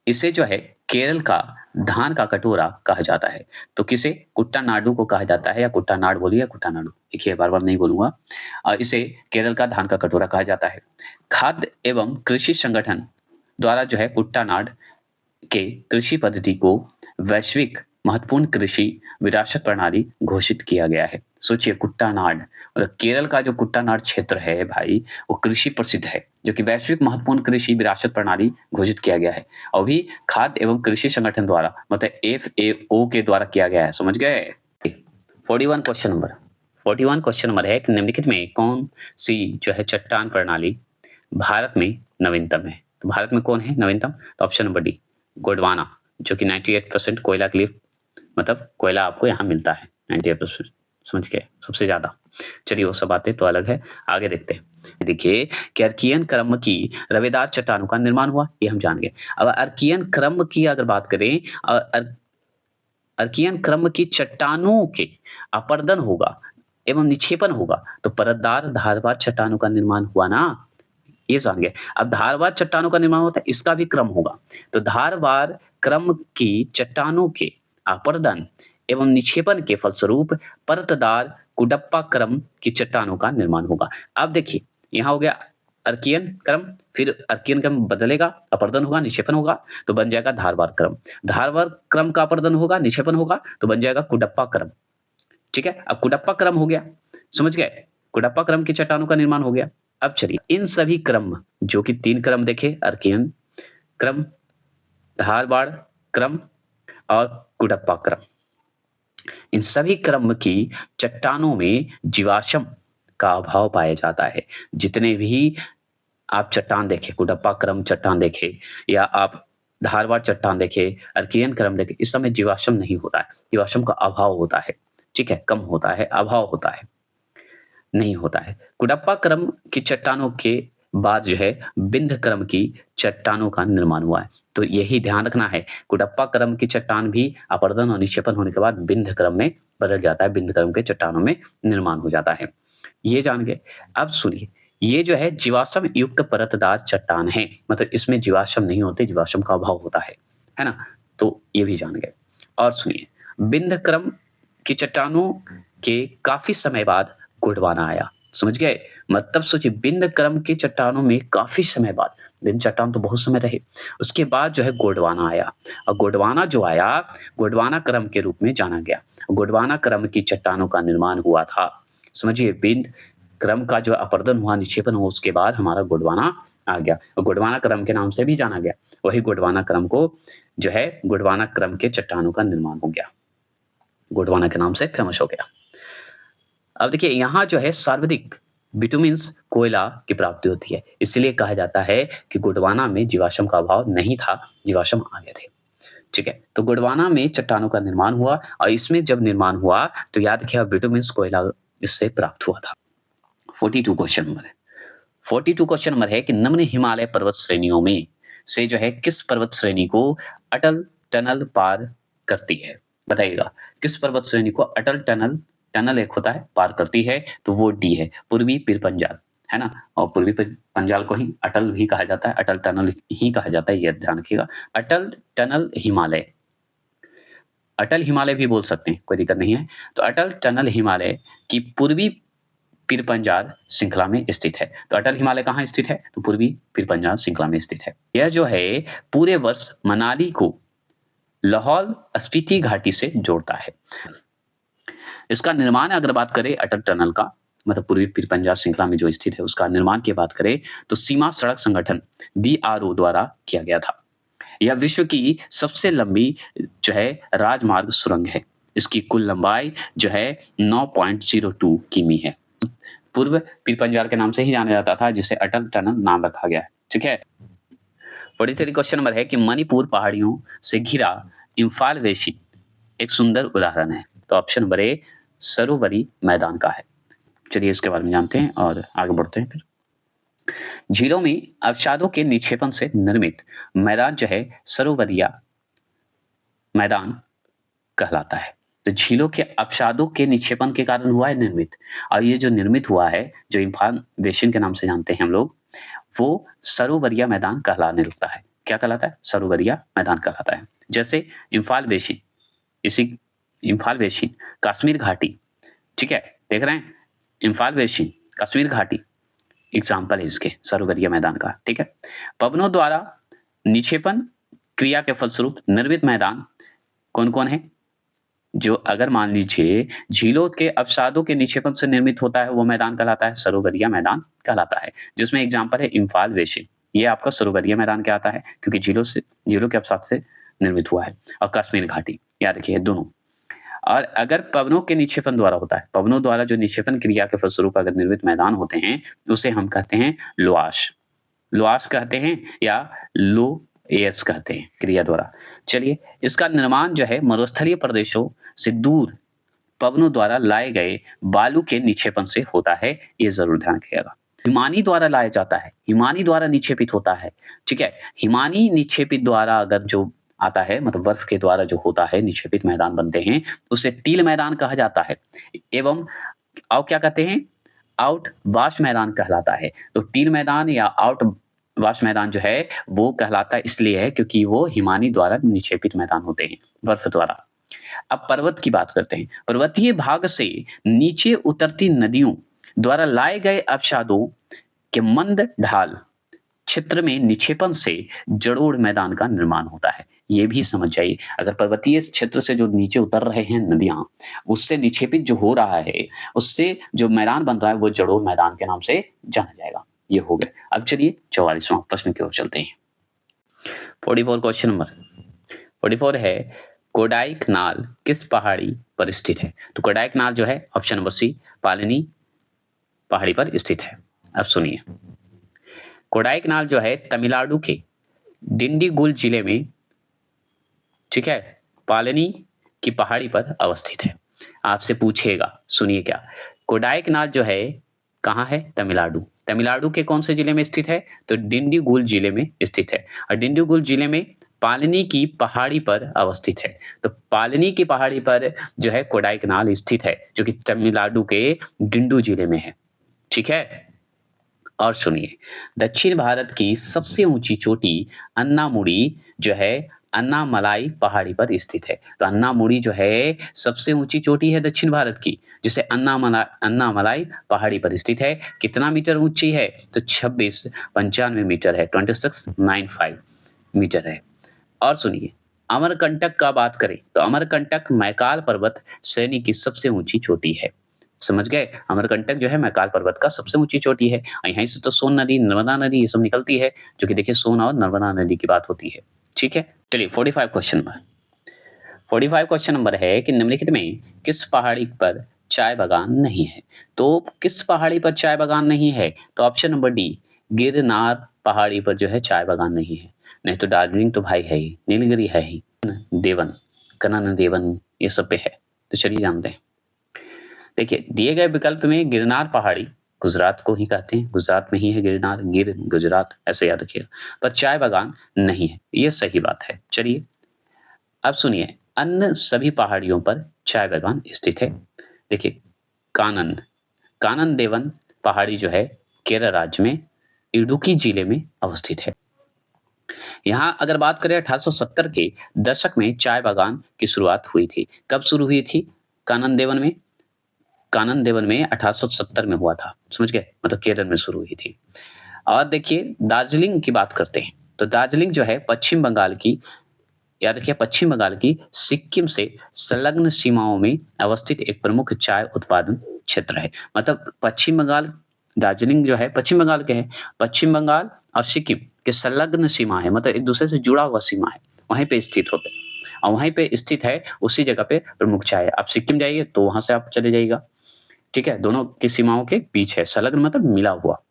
इसे जो है केरल का धान का कटोरा कहा जाता है। तो किसे? कुट्टानाडु को कहा जाता है, या कुट्टानाड बोलिए या कुट्टानाडु, देखिए बार बार नहीं बोलूंगा। इसे केरल का धान का कटोरा कहा जाता है। खाद्य एवं कृषि संगठन द्वारा जो है कुट्टानाड के कृषि पद्धति को वैश्विक महत्वपूर्ण कृषि विरासत प्रणाली घोषित किया गया है। सोचिए, कुट्टानाड मतलब केरल का जो कुट्टानाड क्षेत्र है भाई, वो कृषि प्रसिद्ध है, जो कि वैश्विक महत्वपूर्ण कृषि विरासत प्रणाली घोषित किया गया है, और भी खाद्य एवं कृषि संगठन द्वारा, मतलब FAO के द्वारा किया गया है। समझ गए? 41 क्वेश्चन नंबर है कि निम्नलिखित में कौन सी जो है चट्टान प्रणाली भारत में नवीनतम है? तो भारत में कौन है नवीनतम? तो ऑप्शन नंबर डी, गोंडवाना, जो कि 98% कोयला के लिए, मतलब कोयला आपको यहाँ मिलता है 98%। समझ गए? सबसे ज्यादा। चलिए वो सब बातें तो अलग है, आगे देखते हैं। देखिए कि अर्कियन क्रम की रवेदार चट्टानों का निर्माण हुआ, ये हम जान गए। अब अर्कियन क्रम की अगर बात करें, अर्कियन क्रम की चट्टानों के अपर्दन होगा एवं निक्षेपण होगा तो परतदार धारदार चट्टानों का निर्माण हुआ ना, ये जान गए। अब धारवार चट्टानों का निर्माण होता है, इसका भी क्रम होगा। तो धारवार क्रम की चट्टानों के अपर्दन एवं निक्षेपण के फलस्वरूप परतदार कुडप्पा क्रम की चट्टानों का निर्माण होगा। अब देखिए, यहाँ हो गया अर्कियन क्रम, फिर अर्कियन क्रम बदलेगा, अपर्दन होगा, निक्षेपण होगा, तो बन जाएगा धारवार क्रम। धारवार क्रम का अपर्दन होगा, निक्षेपण होगा, तो बन जाएगा कुडप्पा क्रम। ठीक है, अब कुडप्पा क्रम हो गया, समझ गए? कुडप्पा क्रम की चट्टानों का निर्माण हो गया। अब चलिए इन सभी क्रम, जो कि 3 क्रम देखे, अर्कियन क्रम, धारवाड़ क्रम और कुडप्पा क्रम, इन सभी क्रम की चट्टानों में जीवाश्म का अभाव पाया जाता है। जितने भी आप चट्टान देखे, कुडप्पा क्रम चट्टान देखे, या आप धारवाड़ चट्टान देखे, अर्कियन क्रम देखे, इस समय जीवाश्म नहीं होता है, जीवाश्म का अभाव होता है। ठीक है, कम होता है, अभाव होता है, नहीं होता है। कुडप्पा क्रम की चट्टानों के बाद जो है बिंद क्रम की चट्टानों का निर्माण हुआ है। तो यही ध्यान रखना है, कुडप्पा क्रम की चट्टान भी अपर्दन और निक्षेपण होने के बाद बिंद क्रम में बदल जाता है, बिंद क्रम के चट्टानों में निर्माण हो जाता है। ये जान गए। अब सुनिए, ये जो है जीवाश्म युक्त परतदार चट्टान है, मतलब इसमें जीवाश्म नहीं होते, जीवाश्म का अभाव होता है ना? तो ये भी जान गए। और सुनिए, बिंद क्रम की चट्टानों के काफी समय बाद गोंडवाना आया। समझ गए? मतलब सोचिए, बिंद क्रम की चट्टानों में काफी समय बाद, बिंद चट्टान तो बहुत समय रहे, उसके बाद जो है गोंडवाना आया, और गोंडवाना जो आया, गोंडवाना क्रम के रूप में जाना गया। गोंडवाना क्रम की चट्टानों का निर्माण हुआ था। समझिए, बिंद क्रम का जो अपर्दन हुआ, निक्षेपण हुआ, उसके बाद हमारा गोंडवाना आ गया, और गोंडवाना क्रम के नाम से भी जाना गया। वही गोंडवाना क्रम को जो है गोंडवाना क्रम के चट्टानों का निर्माण हो गया, गोंडवाना के नाम से फेमस हो गया। अब देखिए, यहाँ जो है सर्वाधिक बिटुमिन्स कोयला की प्राप्ति होती है, इसलिए कहा जाता है कि गोंडवाना में जीवाश्म का अभाव नहीं था, जीवाश्म आ गए थे। ठीक है, तो गोंडवाना में चट्टानों का निर्माण हुआ, और इसमें जब निर्माण हुआ तो याद रखिए बिटुमिन्स कोयला इससे प्राप्त हुआ था। 42 क्वेश्चन नंबर है। 42 क्वेश्चन नंबर है कि निम्न हिमालय पर्वत श्रेणियों में से जो है किस पर्वत श्रेणी को अटल टनल पार करती है? बताइएगा, किस पर्वत श्रेणी को अटल टनल एक होता है पार करती है? तो वो डी है, पूर्वी पीर पंजाल, है ना? और पूर्वी पीर पंजाल को ही अटल भी कहा जाता है, अटल टनल ही कहा जाता है, ये ध्यान रखिएगा। अटल टनल हिमालय, अटल हिमालय भी बोल सकते हैं, कोई दिक्कत नहीं है। तो अटल टनल हिमालय की पूर्वी पीर पंजाल श्रृंखला में स्थित है। तो अटल हिमालय कहाँ स्थित है? तो पूर्वी पीर पंजाल श्रृंखला में स्थित है। यह जो है पूरे वर्ष मनाली को लाहौल स्पीति घाटी से जोड़ता है। इसका निर्माण अगर बात करें अटल टनल का, मतलब पूर्वी पीर पंजाब श्रृंखला में जो स्थित है उसका निर्माण की बात करें तो सीमा सड़क संगठन BRO द्वारा किया गया था। यह विश्व की सबसे लंबी जो है राजमार्ग सुरंग है। इसकी कुल लंबाई जो है 9.02 किमी है। पूर्व पीर पंजाल के नाम से ही जाना जाता था, जिसे अटल टनल नाम रखा गया है। ठीक है। 43 क्वेश्चन नंबर है कि मणिपुर पहाड़ियों से घिरा इम्फाल वेशी एक सुंदर उदाहरण है। तो ऑप्शन नंबर ए सरोवरी मैदान का है। चलिए इसके बारे में जानते हैं और आगे बढ़ते हैं। फिर झीलों में अवसादों के निक्षेपण से निर्मित मैदान जो है सरोवरिया मैदान कहलाता है। तो झीलों के अवसादों के निक्षेपण के कारण हुआ है निर्मित, और ये जो निर्मित हुआ है जो इम्फाल बेसिन के नाम से जानते हैं हम लोग, वो सरोवरिया मैदान कहलाने लगता है। क्या कहलाता है? सरोवरिया मैदान कहलाता है। जैसे इम्फाल बेसिन, इसी इम्फाल बेसिन कश्मीर घाटी, ठीक है, देख रहे हैं, इम्फाल बेसिन कश्मीर घाटी एग्जाम्पल है इसके सरोवरिया मैदान का। ठीक है। पवनों द्वारा निक्षेपण क्रिया के फलस्वरूप निर्मित मैदान कौन कौन है? जो अगर मान लीजिए झीलों के अवसादों के निक्षेपण से निर्मित होता है वो मैदान कहलाता है सरोवरिया मैदान कहलाता है, जिसमें एग्जाम्पल है इम्फाल बेसिन, ये आपका सरोवरिया मैदान क्या आता है क्योंकि झीलों के अवसाद से निर्मित हुआ है। और कश्मीर घाटी याद रखिए दोनों। और अगर पवनों के निक्षेपण द्वारा होता है, पवनों द्वारा जो निक्षेपण क्रिया के फलस्वरूप अगर निर्मित मैदान होते हैं उसे हम कहते हैं लुआस, लुआस कहते हैं या लोएस कहते हैं क्रिया द्वारा। चलिए इसका निर्माण जो है मरुस्थलीय प्रदेशों से दूर पवनों द्वारा लाए गए बालू के निक्षेपण से होता है, ये जरूर ध्यान रखिएगा। हिमानी द्वारा लाया जाता है, हिमानी द्वारा निक्षेपित होता है। ठीक है। हिमानी निक्षेपित द्वारा अगर जो आता है मतलब बर्फ के द्वारा जो होता है निक्षेपित मैदान बनते हैं उसे टील मैदान कहा जाता है, एवं और क्या कहते हैं आउट वाश मैदान कहलाता है। तो टील मैदान या आउट वाश मैदान जो है वो कहलाता इसलिए है क्योंकि वो हिमानी द्वारा निक्षेपित मैदान होते हैं बर्फ द्वारा। अब पर्वत की बात करते हैं। पर्वतीय भाग से नीचे उतरती नदियों द्वारा लाए गए अवसादों के मंद ढाल क्षेत्र में निक्षेपण से जड़ोड़ मैदान का निर्माण होता है। ये भी समझ जाइए, अगर पर्वतीय क्षेत्र से जो नीचे उतर रहे हैं नदियां उससे निक्षेपित जो हो रहा है उससे जो मैदान बन रहा है वो जड़ोड़ मैदान के नाम से जाना जाएगा। ये हो गए। अब चलिए 44वां प्रश्न की ओर चलते हैं। 44 क्वेश्चन नंबर 44 है कोडाईकनाल किस पहाड़ी पर स्थित है? तो कोडाईकनाल जो है ऑप्शन नंबर सी पालनी पहाड़ी पर स्थित है। अब सुनिए, कोडाईकनाल जो है तमिलनाडु के डिंडीगुल जिले में, ठीक है, पालनी की पहाड़ी पर अवस्थित है। आपसे पूछेगा, सुनिए क्या, कोडाईकनाल जो है कहाँ है? तमिलनाडु। तमिलनाडु के कौन से जिले में स्थित है? तो डिंडीगुल जिले में स्थित है। और डिंडीगुल जिले में पालनी की पहाड़ी पर अवस्थित है। तो पालनी की पहाड़ी पर जो है कोडाईकनाल स्थित है जो कि तमिलनाडु के डिंडू जिले में है। ठीक है। और सुनिए, दक्षिण भारत की सबसे ऊंची चोटी अन्नामुड़ी जो है अन्नामलाई पहाड़ी पर स्थित है। तो अन्नामुड़ी जो है सबसे ऊंची चोटी है दक्षिण भारत की, जिसे अन्नामलाई पहाड़ी पर स्थित है। कितना मीटर ऊंची है? तो 2695 मीटर है, 2695 मीटर है। और सुनिए, अमरकंटक का बात करें तो अमरकंटक मैकाल पर्वत श्रेणी की सबसे ऊंची चोटी है। समझ गए? अमरकंटक जो है मैकाल पर्वत का सबसे ऊंची चोटी है। यहीं से तो सोन नदी, नर्मदा नदी ये सब निकलती है, जो कि देखिए सोन और नर्मदा नदी की बात होती है। ठीक है। चलिए 45 क्वेश्चन नंबर है कि निम्नलिखित में किस पहाड़ी पर चाय बागान नहीं है? तो किस पहाड़ी पर चाय बागान नहीं है? तो ऑप्शन नंबर डी गिरनार पहाड़ी पर जो है चाय बागान नहीं है। नहीं तो दार्जिलिंग तो भाई है ही, नीलगिरी है ही, देवन, कनन देवन ये सब पे है। तो चलिए जानते हैं। देखिए दिए गए विकल्प में गिरनार पहाड़ी गुजरात को ही कहते हैं, गुजरात में ही है गिरनार, गिर गुजरात ऐसे याद रखिएगा, पर चाय बागान नहीं है, ये सही बात है। चलिए अब सुनिए, अन्य सभी पहाड़ियों पर चाय बागान स्थित है। देखिए कानन देवन पहाड़ी जो है केरल राज्य में इडुक्की जिले में अवस्थित है। यहाँ अगर बात करें 1870 के दशक में चाय बागान की शुरुआत हुई थी। कब शुरू हुई थी? कानन देवन में 1870 में हुआ था। समझ गए? मतलब केरल में शुरू हुई थी। और देखिए दार्जिलिंग की बात करते हैं तो दार्जिलिंग जो है पश्चिम बंगाल की याद रखिए पश्चिम बंगाल की सिक्किम से संलग्न सीमाओं में अवस्थित एक प्रमुख चाय उत्पादन क्षेत्र है। मतलब पश्चिम बंगाल, दार्जिलिंग जो है पश्चिम बंगाल के है, पश्चिम बंगाल और सिक्किम के संलग्न सीमा है, मतलब एक दूसरे से जुड़ा हुआ सीमा है, वहीं पे स्थित होते हैं और वहीं पे स्थित है, उसी जगह पे प्रमुख चाय है। आप सिक्किम जाइए तो वहां से आप चले जाइएगा, ठीक है, दोनों की सीमाओं के बीच है, संलग्न मतलब मिला हुआ,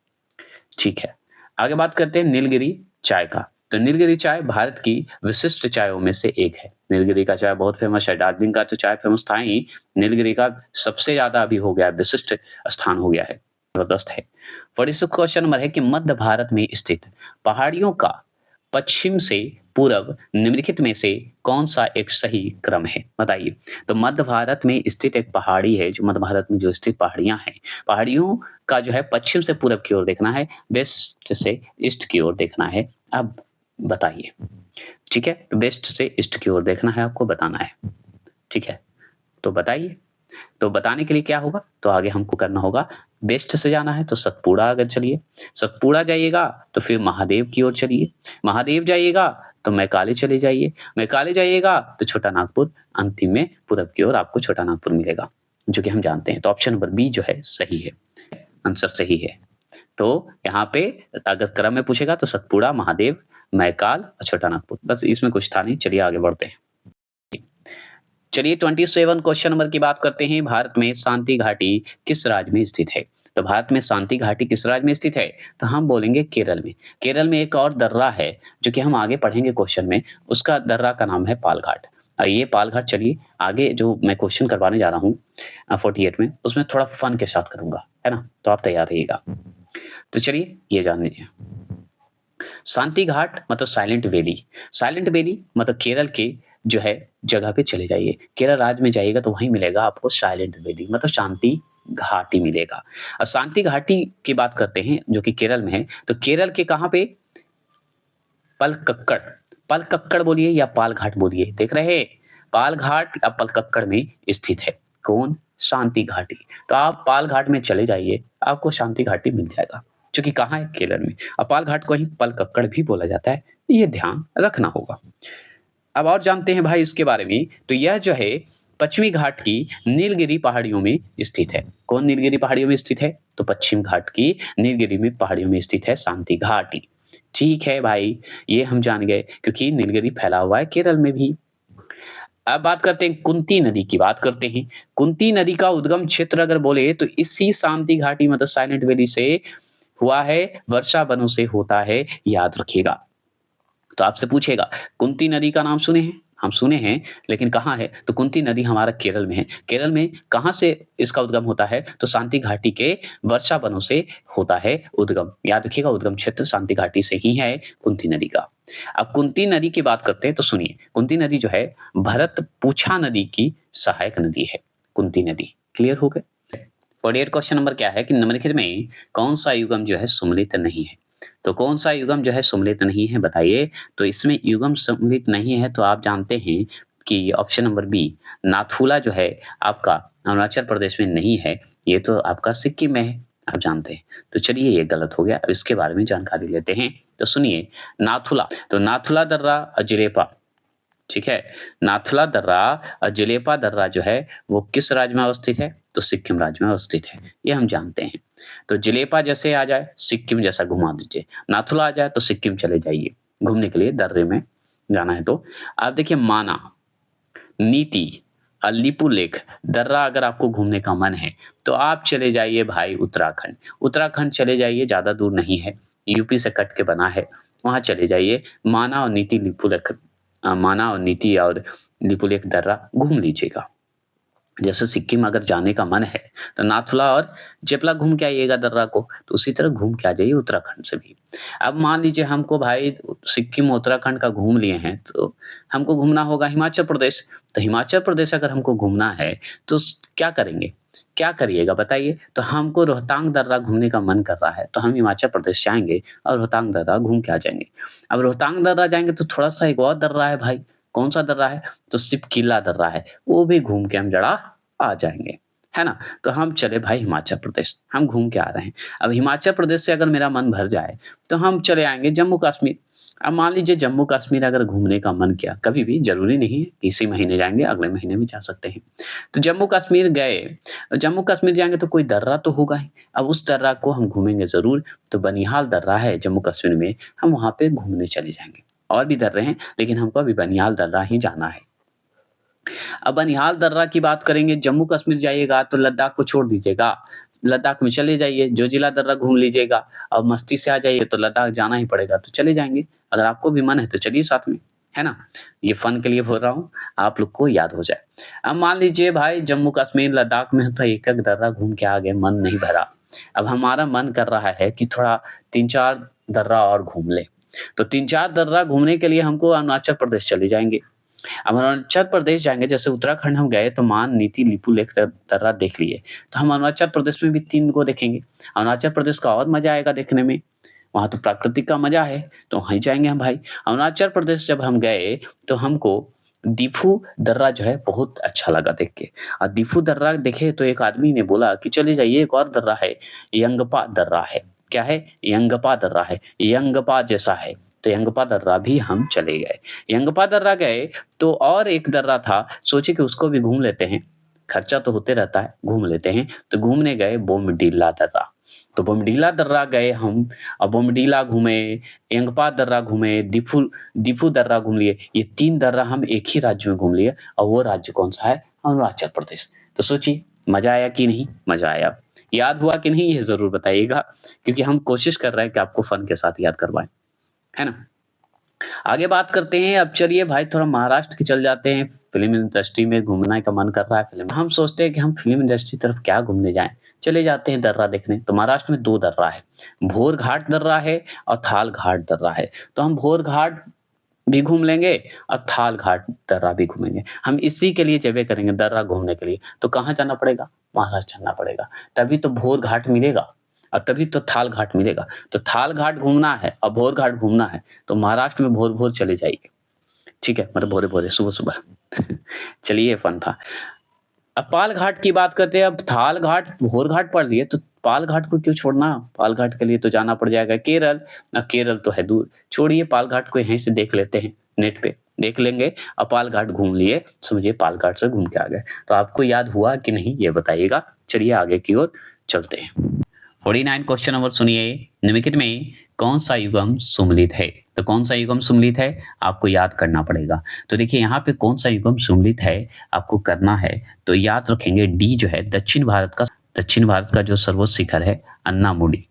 ठीक है। आगे बात करते हैं नीलगिरी चाय का। तो नीलगिरी चाय भारत की विशिष्ट चायों में से एक है। नीलगिरी का चाय बहुत फेमस है, दार्जिलिंग का तो चाय फेमस था ही, नीलगिरी का सबसे ज्यादा अभी हो गया है, विशिष्ट स्थान हो गया है, जबरदस्त है। 46 क्वेश्चन नंबर है कि मध्य भारत में स्थित पहाड़ियों का पश्चिम से पूर्व निम्नलिखित में से कौन सा एक सही क्रम है, बताइए। तो मध्य भारत में स्थित एक पहाड़ी है, जो मध्य भारत में जो स्थित पहाड़ियां हैं, पहाड़ियों का जो है पश्चिम से पूरब की ओर देखना है, वेस्ट से ईस्ट की ओर देखना है। अब बताइए, ठीक है, तो वेस्ट से ईस्ट की ओर देखना है, आपको बताना है, ठीक है, तो बताइए। तो बताने के लिए क्या होगा, तो आगे हमको करना होगा, वेस्ट से जाना है तो सतपुड़ा अगर चलिए, सतपुड़ा जाइएगा तो फिर महादेव की ओर चलिए, महादेव जाइएगा तो मैकाले चले जाइए, मैकाले जाइएगा तो छोटा नागपुर, अंतिम में पूरब की ओर आपको छोटा नागपुर मिलेगा, जो कि हम जानते हैं। तो ऑप्शन नंबर बी जो है सही है, आंसर सही है। तो यहाँ पे अगर क्रम में पूछेगा तो सतपुड़ा, महादेव, मैकाल और छोटा नागपुर, बस इसमें कुछ था नहीं। चलिए आगे बढ़ते हैं। चलिए 27 क्वेश्चन नंबर की बात करते हैं। भारत में शांति घाटी किस राज्य में स्थित है? तो भारत में शांति घाटी किस राज्य में स्थित है? तो हम बोलेंगे केरल में। केरल में एक और दर्रा है जो कि हम आगे पढ़ेंगे क्वेश्चन में, उसका दर्रा का नाम है पालघाट। ये पालघाट, चलिए आगे जो मैं क्वेश्चन करवाने जा रहा हूँ 48 में, उसमें थोड़ा फन के साथ करूंगा, है ना, तो आप तैयार रहिएगा। तो चलिए ये जान लीजिए, शांति घाट मतलब साइलेंट वैली, साइलेंट वैली मतलब केरल के जो है जगह पे चले जाइए, केरल राज्य में जाइएगा तो वहीं मिलेगा आपको साइलेंट वैली, मतलब शांति घाटी मिलेगा। और शांति घाटी की बात करते हैं जो कि केरल में है, तो केरल के कहाँ पे? पलकक्कड़, पलकक्कड़ बोलिए या पालघाट बोलिए, देख रहे हैं, पालघाट या पलकक्कड़ में स्थित है कौन? शांति घाटी। तो आप पालघाट में चले जाइए, आपको शांति घाटी मिल जाएगा, जो कि कहाँ है? केरल में। और पालघाट को ही पलकक्कड़ भी बोला जाता है, ये ध्यान रखना होगा। अब और जानते हैं भाई इसके बारे में, तो यह जो है पश्चिमी घाट की नीलगिरी पहाड़ियों में स्थित है। कौन नीलगिरी पहाड़ियों में स्थित है? तो पश्चिम घाट की नीलगिरी में पहाड़ियों में स्थित है शांति घाटी। ठीक है भाई, ये हम जान गए, क्योंकि नीलगिरी फैला हुआ है केरल में भी। अब बात करते हैं कुंती नदी की, बात करते हैं। कुंती नदी का उद्गम क्षेत्र अगर बोले तो इसी शांति घाटी मतलब साइलेंट वैली से हुआ है, वर्षा वनों से होता है, याद रखिएगा। तो आपसे पूछेगा कुंती नदी का नाम सुने हैं? हम सुने हैं, लेकिन कहाँ है? तो कुंती नदी हमारा केरल में है। केरल में कहाँ से इसका उद्गम होता है? तो शांति घाटी के वर्षा वनों से होता है उद्गम, याद रखिएगा, उद्गम क्षेत्र शांति घाटी से ही है कुंती नदी का। अब कुंती नदी की बात करते हैं, तो सुनिए, कुंती नदी जो है भरतपुछा नदी की सहायक नदी है, कुंती नदी। क्लियर हो गए? 48 क्वेश्चन नंबर क्या है कि निम्नलिखित में कौन सा युगम जो है सम्मिलित नहीं है? तो कौन सा युगम जो है सम्मिलित नहीं है, बताइए। तो इसमें युगम सम्मिलित नहीं है तो आप जानते हैं कि ऑप्शन नंबर बी, नाथुला जो है आपका अरुणाचल प्रदेश में नहीं है, ये तो आपका सिक्किम में है, आप जानते हैं। तो चलिए ये गलत हो गया, अब इसके बारे में जानकारी लेते हैं। तो सुनिए, नाथुला, तो नाथुला दर्रा अजरेपा, ठीक है, नाथुला दर्रा और जलेपा दर्रा जो है वो किस राज्य में अवस्थित है? तो सिक्किम राज्य में अवस्थित है, ये हम जानते हैं। तो जलेपा जैसे आ जाए सिक्किम जैसा घुमा दीजिए, नाथुला आ जाए तो सिक्किम चले जाइए घूमने के लिए, दर्रे में जाना है तो। आप देखिए माना, नीति, लिपू लेख, दर्रा अगर आपको घूमने का मन है तो आप चले जाइए भाई उत्तराखंड, उत्तराखंड चले जाइए, ज्यादा दूर नहीं है, यूपी से कट के बना है, वहां चले जाइए। माना और नीति लिपू लेख, माना और नीति और लिपुलेख दर्रा घूम लीजिएगा। जैसे सिक्किम अगर जाने का मन है तो नाथुला और जेपला घूम के आइएगा दर्रा को, तो उसी तरह घूम के आ जाइए उत्तराखंड से भी। अब मान लीजिए हमको भाई सिक्किम उत्तराखंड का घूम लिए हैं, तो हमको घूमना होगा हिमाचल प्रदेश। तो हिमाचल प्रदेश अगर हमको घूमना है तो क्या करेंगे, क्या करिएगा बताइए। तो हमको रोहतांग दर्रा घूमने का मन कर रहा है तो हम हिमाचल प्रदेश जाएंगे और रोहतांग दर्रा घूम के आ जाएंगे। अब रोहतांग दर्रा जाएंगे तो थोड़ा सा एक और दर्रा है भाई, कौन सा दर्रा है? तो सिपकिला दर्रा है, वो भी घूम के हम जड़ा आ जाएंगे, है ना। तो हम चले भाई हिमाचल प्रदेश, हम घूम के आ रहे हैं। अब हिमाचल प्रदेश से अगर मेरा मन भर जाए तो हम चले आएंगे जम्मू कश्मीर। अब मान लीजिए जम्मू कश्मीर अगर घूमने का मन किया, कभी भी ज़रूरी नहीं है कि इसी महीने जाएँगे, अगले महीने भी जा सकते हैं। तो जम्मू कश्मीर गए, जम्मू कश्मीर जाएँगे तो कोई दर्रा तो होगा ही, अब उस दर्रा को हम घूमेंगे ज़रूर, तो बनिहाल दर्रा है जम्मू कश्मीर में, हम वहाँ पे घूमने चले जाएँगे। और भी दर्रे हैं, लेकिन हमको अभी बनिहाल दर्रा ही जाना है। अब बनिहाल दर्रा की बात करेंगे, जम्मू कश्मीर जाइएगा तो लद्दाख को छोड़ दीजिएगा। लद्दाख में चले जाइए, जोजिला दर्रा घूम लीजिएगा। अब मस्ती से आ जाइए तो लद्दाख जाना ही पड़ेगा, तो चले जाएँगे। अगर आपको भी मन है तो चलिए साथ में, है ना? ये फ़न के लिए बोल रहा हूँ, आप लोग को याद हो जाए। अब मान लीजिए भाई जम्मू कश्मीर, लद्दाख में तो एक-एक दर्रा घूम के आ गए, मन नहीं भरा। अब हमारा मन कर रहा है कि थोड़ा 3-4 दर्रा और घूम लें। तो 3-4 दर्रा घूमने के लिए हमको अरुणाचल प्रदेश चले जाएँगे। अब अरुणाचल प्रदेश जाएँगे, जैसे उत्तराखंड हम गए तो मान नीति लिपू लेक दर्रा देख लिए, तो हम अरुणाचल प्रदेश में भी 3 को देखेंगे। अरुणाचल प्रदेश का और मज़ा आएगा देखने में, वहाँ तो प्राकृतिक का मज़ा है, तो वहीं जाएँगे हम भाई। अरुणाचल प्रदेश जब हम गए, तो हमको दीफू दर्रा जो है बहुत अच्छा लगा देख के। और दीफू दर्रा देखे तो एक आदमी ने बोला कि चले जाइए, एक और दर्रा है, यंगपा दर्रा है। क्या है? यंगपा दर्रा है, यंगपा जैसा है। तो यंगपा दर्रा भी हम चले गए। यंगपा दर्रा गए तो और एक दर्रा था, सोचे कि उसको भी घूम लेते हैं, खर्चा तो होते रहता है, घूम लेते हैं। तो घूमने गए बोमडीला दर्रा। तो बोमडीला दर्रा गए हम, और बोमडीला घूमे, यंगपा दर्रा घूमे, दीफू दर्रा घूम लिए। ये 3 दर्रा हम एक ही राज्य में घूम लिए, और वो राज्य कौन-सा है? अरुणाचल प्रदेश। तो सोचिए मज़ा आया कि नहीं? मज़ा आया। याद हुआ कि नहीं ये ज़रूर बताइएगा, क्योंकि हम कोशिश कर रहे हैं कि आपको फ़न के साथ याद करवाएँ, है ना? आगे बात करते हैं, अब चलिए भाई थोड़ा महाराष्ट्र की चल जाते हैं। फ़िल्म इंडस्ट्री में घूमने का मन कर रहा है फ़िल्म, हम सोचते हैं कि हम फ़िल्म इंडस्ट्री तरफ क्या घूमने जाएँ, चले जाते हैं दर्रा देखने। तो महाराष्ट्र में 2 दर्रा है, भोर घाट दर्रा है और थाल घाट दर्रा है। तो हम भोर घाट भी घूम लेंगे और थाल घाट दर्रा भी घूमेंगे। हम इसी के लिए जबे करेंगे दर्रा घूमने के लिए, तो कहाँ जाना पड़ेगा? महाराष्ट्र जाना पड़ेगा, तभी तो भोर घाट मिलेगा और तभी तो थाल घाट मिलेगा। तो थाल घाट घूमना है और भोर घाट घूमना है, तो महाराष्ट्र में भोर-भोर चले जाइए, ठीक है? मतलब भोरे-भोरे, सुबह-सुबह। चलिए ये फन था। अब पाल घाट की बात करते हैं, अब थाल घाट, भोर घाट पढ़ लिए, तो पाल घाट को क्यों छोड़ना? पाल घाट के लिए तो जाना पड़ जाएगा केरल। केरल तो है दूर, छोड़िए पाल घाट को यहीं से देख लेते हैं, नेट पे देख लेंगे और पाल घाट घूम लिए, समझिए पाल घाट से घूम के आ गए। तो आपको याद हुआ कि नहीं ये बताइएगा। चलिए आगे की ओर चलते हैं। 49 क्वेश्चन नंबर सुनिए, निम्नलिखित में कौन सा युग्म सुमेलित है? तो कौन सा युग्म सुमेलित है आपको याद करना पड़ेगा। तो देखिए यहाँ पे कौन सा युग्म सुमेलित है आपको करना है, तो याद रखेंगे डी जो है दक्षिण भारत का जो सर्वोच्च शिखर है अन्नामुडी,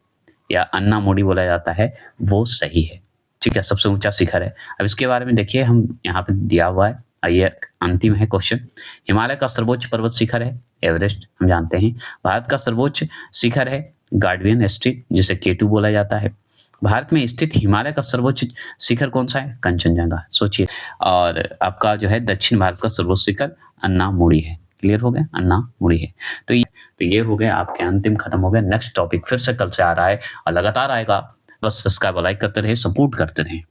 या अन्नामुडी बोला जाता है, वो सही है, ठीक है, सबसे ऊंचा शिखर है। अब इसके बारे में देखिए, हम यहाँ पे दिया हुआ है, ये अंतिम है क्वेश्चन। हिमालय का सर्वोच्च पर्वत शिखर है एवरेस्ट, हम जानते हैं। भारत का सर्वोच्च शिखर है गार्डविन स्ट्रीट, जिसे K2 बोला जाता है। भारत में स्थित हिमालय का सर्वोच्च शिखर कौन सा है? कंचनजंगा, सोचिए। और आपका जो है दक्षिण भारत का सर्वोच्च शिखर अन्नामुडी है। क्लियर हो गया? अन्नामुडी है। तो ये हो गया आपके अंतिम, खत्म हो गया। नेक्स्ट टॉपिक फिर से कल से आ रहा है और लगातार आएगा। बस सब्सक्राइब लाइक करते रहे, सपोर्ट करते रहे।